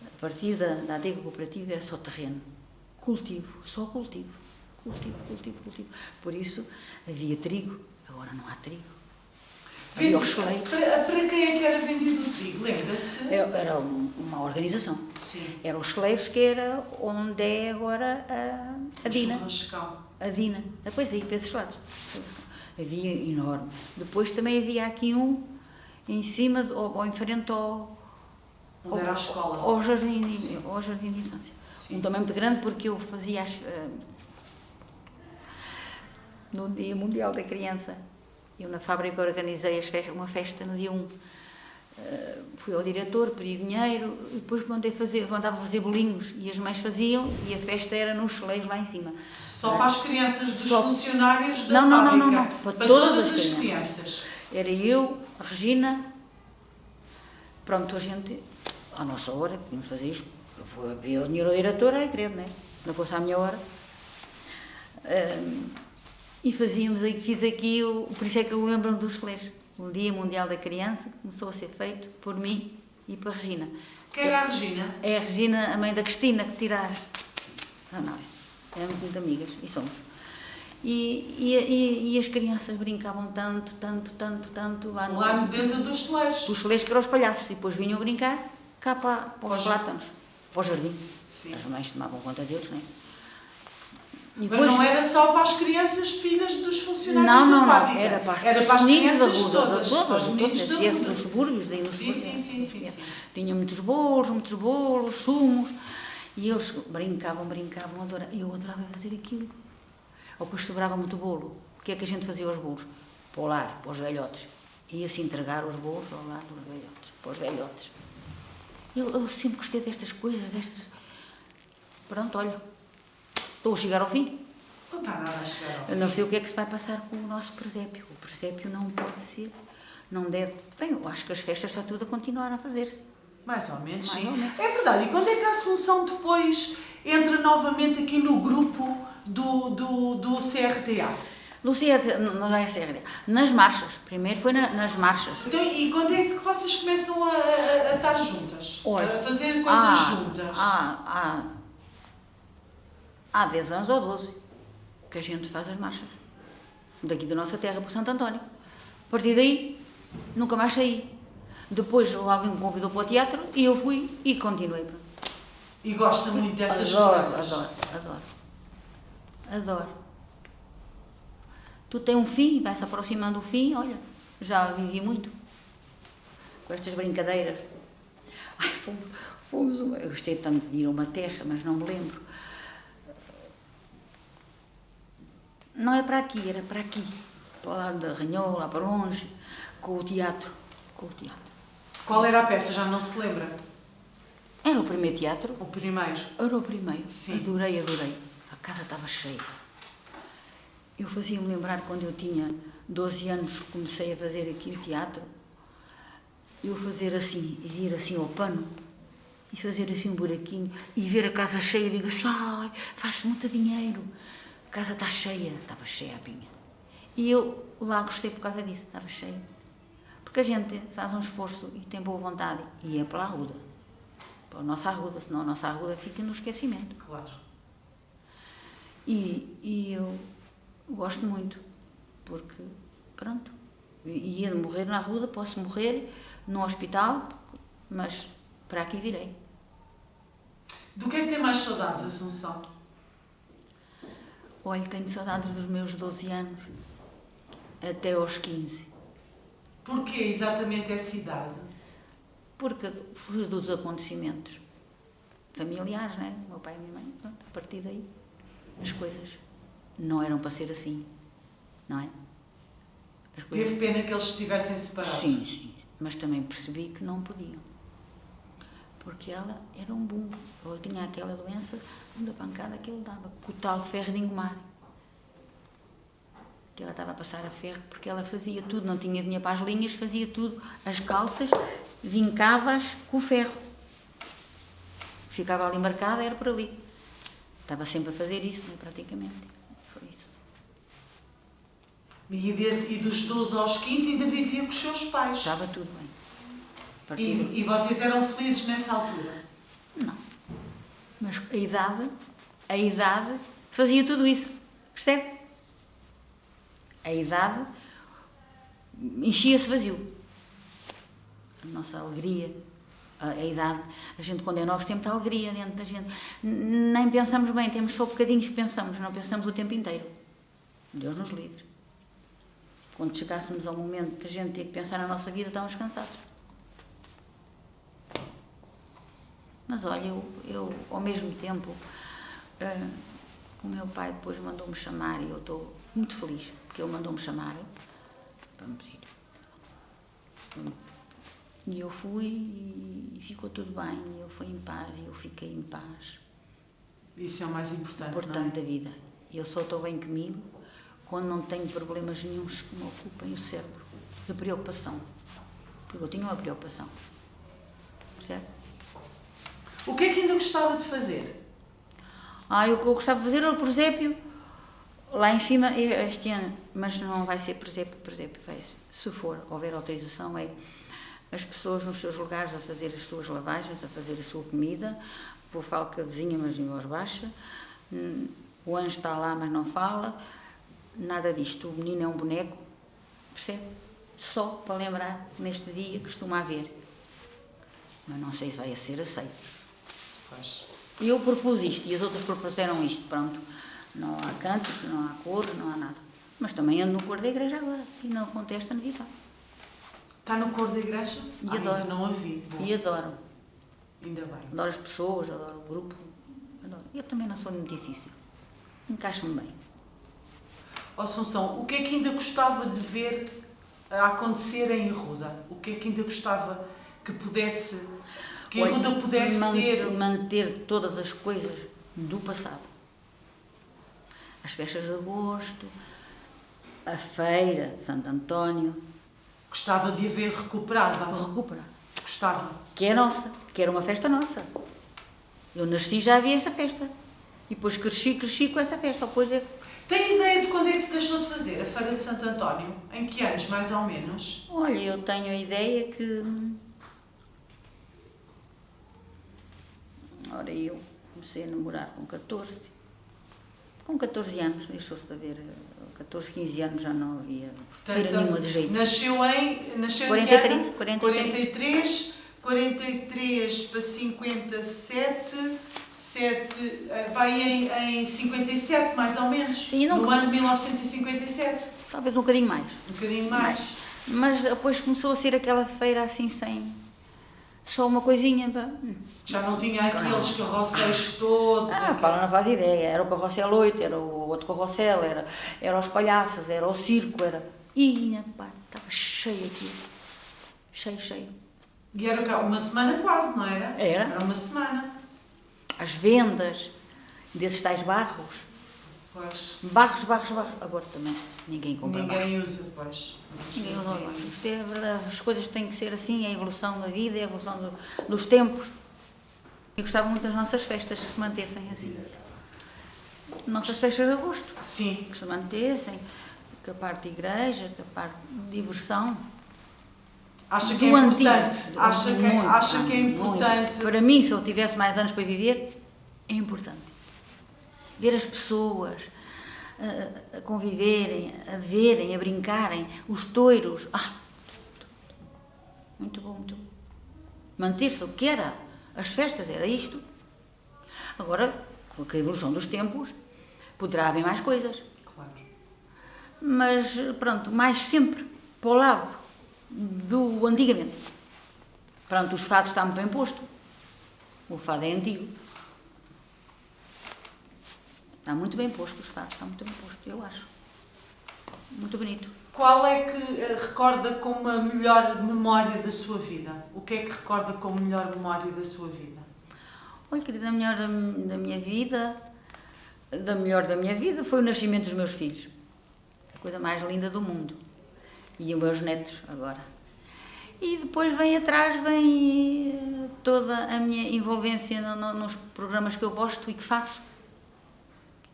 A partir da adega cooperativa era só terreno. Cultivo, só cultivo. Cultivo. Por isso havia trigo, agora não há trigo. Havia os celeiros. Para quem é que era vendido o trigo? Lembra-se? Era uma organização. Sim. Eram os celeiros, que era onde é agora a Dina. Churrascão. A Dina. Depois aí, para esses lados. Havia enorme. Depois também havia aqui um em cima, ou em frente Onde era a escola. ao jardim de infância. Sim. Um também muito grande, porque eu fazia no Dia Mundial da Criança. Eu na fábrica organizei uma festa no dia 1. Fui ao diretor, pedi dinheiro, e depois mandava fazer bolinhos, e as mães faziam, e a festa era nos celeiros lá em cima. Só para as crianças dos Só- funcionários da Não, fábrica? não. Para todas as crianças. Era eu, a Regina, pronto, a gente, à nossa hora, podíamos fazer isto. Eu fui a pedir o dinheiro ao diretor, ai, credo, não é? Não fosse à minha hora. E fiz aqui, por isso é que eu lembro dos celeiros. O Dia Mundial da Criança começou a ser feito por mim e por Regina. Quem era a Regina? É a Regina, a mãe da Cristina, que tiraste. Não, éramos muito amigas, e somos. E as crianças brincavam tanto lá no... Lá dentro dos celeiros. Os celeiros que eram os palhaços, e depois vinham brincar cá para os plátanos, para o jardim. Sim. As mães tomavam conta deles, não é? E Mas não era só para as crianças filhas dos funcionários da não, fábrica. era para as meninos da crianças rua, todas. Para os meninos da esse rua. dos subúrbios, daí nos Sim, subúrbios. sim. Tinha muitos bolos, sumos, e eles brincavam, eu adorava fazer aquilo. Ou depois sobrava muito bolo, que é que a gente fazia os bolos? Para o lar, para os velhotes. Ia-se entregar os bolos ao lar dos velhotes, para os velhotes. Eu sempre gostei destas coisas, destas... Pronto, olha, estou a chegar ao fim. Não está nada a chegar ao fim. Eu não sei o que é que se vai passar com o nosso presépio. O presépio não pode ser, não deve... Bem, eu acho que as festas está tudo a continuar a fazer-se. Mais ou menos, Mais sim. ou menos. É verdade. E quando é que a Assunção depois entra novamente aqui no grupo do CRTA? Não é CRD. Nas marchas. Primeiro foi nas marchas. Então, e quando é que vocês começam a estar juntas? Olha, A fazer coisas juntas? Há 10 anos ou 12 que a gente faz as marchas. Daqui da nossa terra para o Santo António. A partir daí, nunca mais saí. Depois alguém me convidou para o teatro e eu fui e continuei. E gosta muito dessas coisas? Adoro. Tudo tem um fim, vai-se aproximando do fim, olha, já vivi muito com estas brincadeiras. Ai, eu gostei tanto de ir a uma terra, mas não me lembro. Não é para aqui, era para aqui, para o lado da Ranhola, lá para longe, com o teatro. Qual era a peça? Já não se lembra? Era o primeiro teatro. O primeiro? Era o primeiro. Sim. Adorei. A casa estava cheia. Eu fazia-me lembrar quando eu tinha 12 anos, comecei a fazer aqui o teatro, eu fazer assim, e ir assim ao pano, e fazer assim um buraquinho, e ver a casa cheia, e digo assim, ai, faz-se muito dinheiro, a casa está cheia, estava cheia a pinha. E eu lá gostei por causa disso, estava cheia. Porque a gente faz um esforço e tem boa vontade, e é para a Arruda, para a nossa Arruda, senão a nossa Arruda fica no esquecimento. Claro. E eu gosto muito, porque, pronto, ia morrer na Arruda, posso morrer no hospital, mas para aqui virei. Do que é que tem mais saudades, Assunção? Olha, tenho saudades dos meus 12 anos, até aos 15. Porquê exatamente essa idade? Porque fugi dos acontecimentos familiares, né? Meu pai e minha mãe, pronto, a partir daí, as coisas não eram para ser assim, não é? Teve pena que eles estivessem separados? Sim, mas também percebi que não podiam. Porque ela era um bumbo. Ela tinha aquela doença da pancada que ele dava, com o tal ferro de engomar. Que ela estava a passar a ferro, porque ela fazia tudo, não tinha dinheiro para as linhas, fazia tudo. As calças, vincava-as com o ferro. Ficava ali marcada, era por ali. Estava sempre a fazer isso, né, praticamente. Foi isso. E dos 12 aos 15 ainda vivia com os seus pais? Estava tudo bem. E vocês eram felizes nessa altura? Não. Mas a idade fazia tudo isso. Percebe? A idade enchia-se vazio. A nossa alegria, a idade, a gente quando é novo tem muita alegria dentro da gente. Nem pensamos bem, temos só bocadinhos que pensamos, não pensamos o tempo inteiro. Deus nos livre. Quando chegássemos ao momento que a gente tinha que pensar na nossa vida, estávamos cansados. Mas olha, eu ao mesmo tempo, o meu pai depois mandou-me chamar e eu estou muito feliz, porque ele mandou-me chamar para me pedir. E eu fui e ficou tudo bem, e ele foi em paz e eu fiquei em paz. Isso é o mais importante, importante da vida. E eu só estou bem comigo quando não tenho problemas nenhuns que me ocupem o cérebro, de preocupação. Porque eu tinha uma preocupação. Percebe? O que é que ainda gostava de fazer? O que eu gostava de fazer era o presépio lá em cima este ano, mas não vai ser presépio, vai, se houver autorização, as pessoas nos seus lugares a fazer as suas lavagens, a fazer a sua comida. Vou falar com a vizinha, mas em voz baixa. O anjo está lá, mas não fala. Nada disto. O menino é um boneco, percebe? Só para lembrar que neste dia costuma haver. Mas não sei se vai ser aceito. Eu propus isto e as outras propuseram isto, pronto. Não há cânticos, não há cores, não há nada. Mas também ando no coro da igreja agora e não contesta a novidade. Está no coro da igreja? E adoro. Ainda não a vi. E adoro. Ainda bem. Adoro as pessoas, adoro o grupo. Adoro. Eu também não sou muito difícil. Encaixo-me bem. Assunção, o que é que ainda gostava de ver a acontecer em Arruda? O que é que ainda gostava que pudesse, que Olha, Arruda pudesse ter? manter todas as coisas do passado. As festas de agosto, a feira de Santo António. Gostava de a ver recuperada? Recuperar. Gostava. Que é nossa, que era uma festa nossa. Eu nasci já havia essa festa. E depois cresci com essa festa. Depois é... Tem ideia de quando é que se deixou de fazer a Feira de Santo António? Em que anos, mais ou menos? Olha, eu tenho a ideia que... Ora, eu comecei a namorar com 14. Com 14 anos, deixou-se de haver... 14, 15 anos já não havia feira nenhuma de jeito. Nasceu em 43. 43 para 57, vai em 57, mais ou menos. Sim, não, no ano de 1957. Talvez um bocadinho mais. Um bocadinho mais. Mas depois começou a ser aquela feira assim sem... Só uma coisinha. Já não tinha aqueles carrosséis todos. Paula não faz ideia. Era o carrossel 8, era o outro carrossel, era os palhaços, era o circo, era... pá, estava cheio aqui. Cheio. E era cá uma semana quase, não era? Era uma semana. As vendas desses tais barros. Pois. Barros. Agora também ninguém compra Ninguém usa, pois. Ninguém usa barros. Isto é verdade. As coisas têm que ser assim, a evolução da vida, a evolução dos tempos. Eu gostava muito das nossas festas que se mantessem assim. Nossas festas de agosto. Sim. Que se mantessem, que a parte de igreja, que a parte de diversão. Acha que é importante? Acha que é importante? Muito. Para mim, se eu tivesse mais anos para viver, é importante. Ver as pessoas a conviverem, a verem, a brincarem, os touros. Muito bom. Manter-se o que era. As festas era isto. Agora, com a evolução dos tempos, poderá haver mais coisas. Claro. Mas, pronto, mais sempre para o lado do antigamente. Pronto, os fados está muito bem posto. O fado é antigo. Está muito bem posto, os fados, está muito bem posto, eu acho. Muito bonito. Qual é que recorda como a melhor memória da sua vida? O que é que recorda como melhor memória da sua vida? Olha, querida, a melhor da minha vida foi o nascimento dos meus filhos. A coisa mais linda do mundo. E os meus netos agora. E depois vem toda a minha envolvência nos programas que eu gosto e que faço.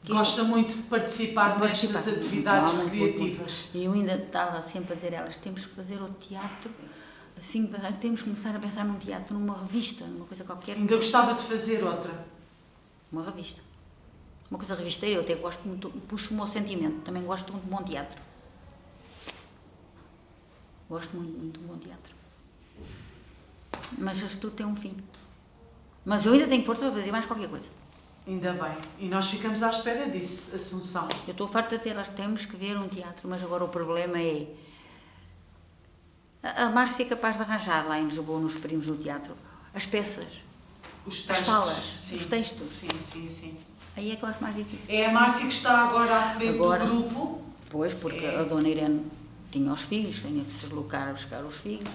Gosta muito de participar nestas atividades criativas. E eu ainda estava sempre a dizer a elas, temos que fazer o teatro, assim, temos que começar a pensar num teatro, numa revista, numa coisa qualquer. Ainda gostava de fazer outra? Uma revista. Uma coisa revisteira, eu até gosto muito, puxo o meu sentimento, também gosto muito de bom teatro. Gosto muito de bom teatro. Mas isso tudo tem um fim. Mas eu ainda tenho força para fazer mais qualquer coisa. Ainda bem. E nós ficamos à espera disso, Assunção. Eu estou farta de elas, temos que ver um teatro, mas agora o problema é... A Márcia é capaz de arranjar lá em Lisboa, nos primos do teatro, as peças, os textos, as falas, sim. Os textos. Sim. Aí é que eu acho mais difícil. É a Márcia que está agora à frente do grupo? Pois, porque a dona Irene tinha os filhos, tinha que se deslocar a buscar os filhos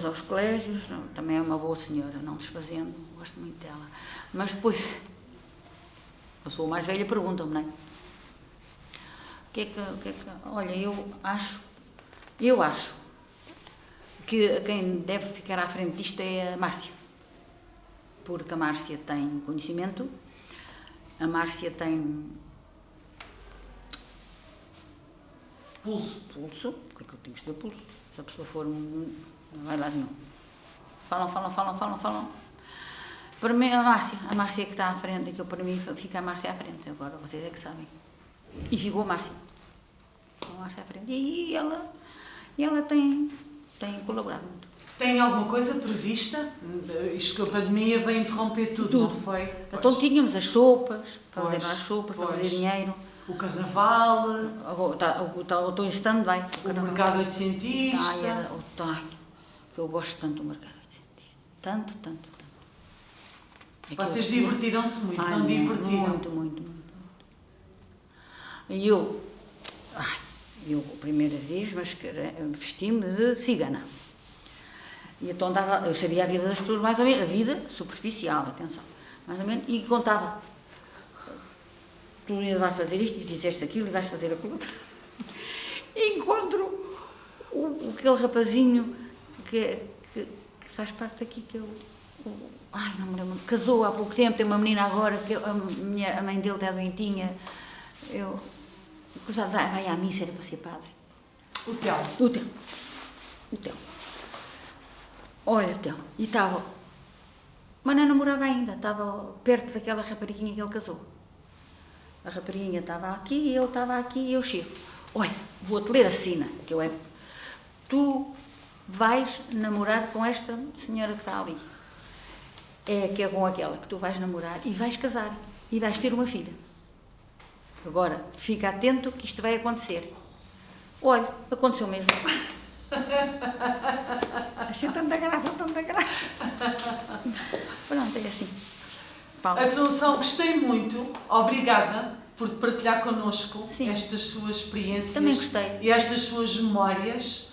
aos colégios, também é uma boa senhora, não desfazendo, gosto muito dela. Mas depois, a sua mais velha pergunta-me, não é? Olha, eu acho que quem deve ficar à frente disto é a Márcia. Porque a Márcia tem conhecimento, a Márcia tem pulso, porque aquilo tem que ter pulso. Se a pessoa for não vai lá nenhum. Falam. Para mim, a Márcia é que está à frente, que para mim fica a Márcia à frente, agora vocês é que sabem. E ficou a Márcia à frente. E ela tem colaborado muito. Tem alguma coisa prevista? Isto que a pandemia veio interromper tudo, não foi? Então tínhamos as sopas, para fazer dinheiro. O carnaval. Estou em stand-by. O mercado oitocentista. Eu gosto tanto do mercado oitocentista. Tanto. Vocês divertiram-se muito, não divertiram? Muito. E eu, a primeira vez, vesti-me de cigana. E então eu sabia a vida das pessoas mais ou menos, a vida superficial, atenção, mais ou menos, e contava. Tu ainda vais fazer isto, e fizeste aquilo, e vais fazer aquilo. E encontro aquele rapazinho que faz parte aqui, que eu... não me lembro, casou há pouco tempo, tem uma menina agora, que a mãe dele está doentinha. Vai à missa, era para ser padre. O Telmo. O Telmo. Olha, Telmo, e estava... Mas não namorava ainda, estava perto daquela rapariguinha que ele casou. A rapariguinha estava aqui, ele estava aqui, e eu chego. Olha, vou-te ler a sina, que eu é... Tu vais namorar com esta senhora que está ali. Que é com aquela que tu vais namorar e vais casar. E vais ter uma filha. Agora, fica atento que isto vai acontecer. Olha, aconteceu mesmo. Achei tanta graça. Pronto, é assim. Paulo. Assunção, gostei muito. Obrigada por partilhar connosco estas suas experiências. Também gostei. E estas suas memórias.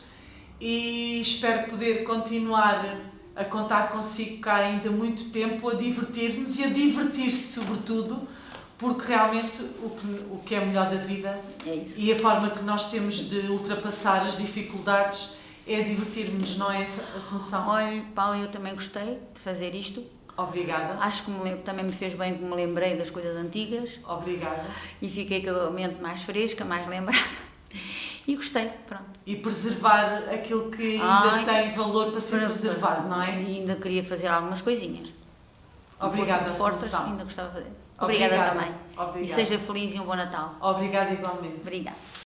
E espero poder continuar a contar consigo cá ainda muito tempo, a divertir-nos e a divertir-se, sobretudo, porque realmente o que é melhor da vida e a forma que nós temos de ultrapassar as dificuldades é divertir-nos, não é, Assunção? Olha, Paulo, eu também gostei de fazer isto. Obrigada. Acho que também me fez bem que me lembrei das coisas antigas. Obrigada. E fiquei com a mente mais fresca, mais lembrada. E gostei, pronto. E preservar aquilo que ainda tem valor para ser preservado, não é? E ainda queria fazer algumas coisinhas. Obrigada, Assunção. Ainda gostava de fazer. Obrigada também. Obrigada. E seja feliz e um bom Natal. Obrigada igualmente. Obrigada.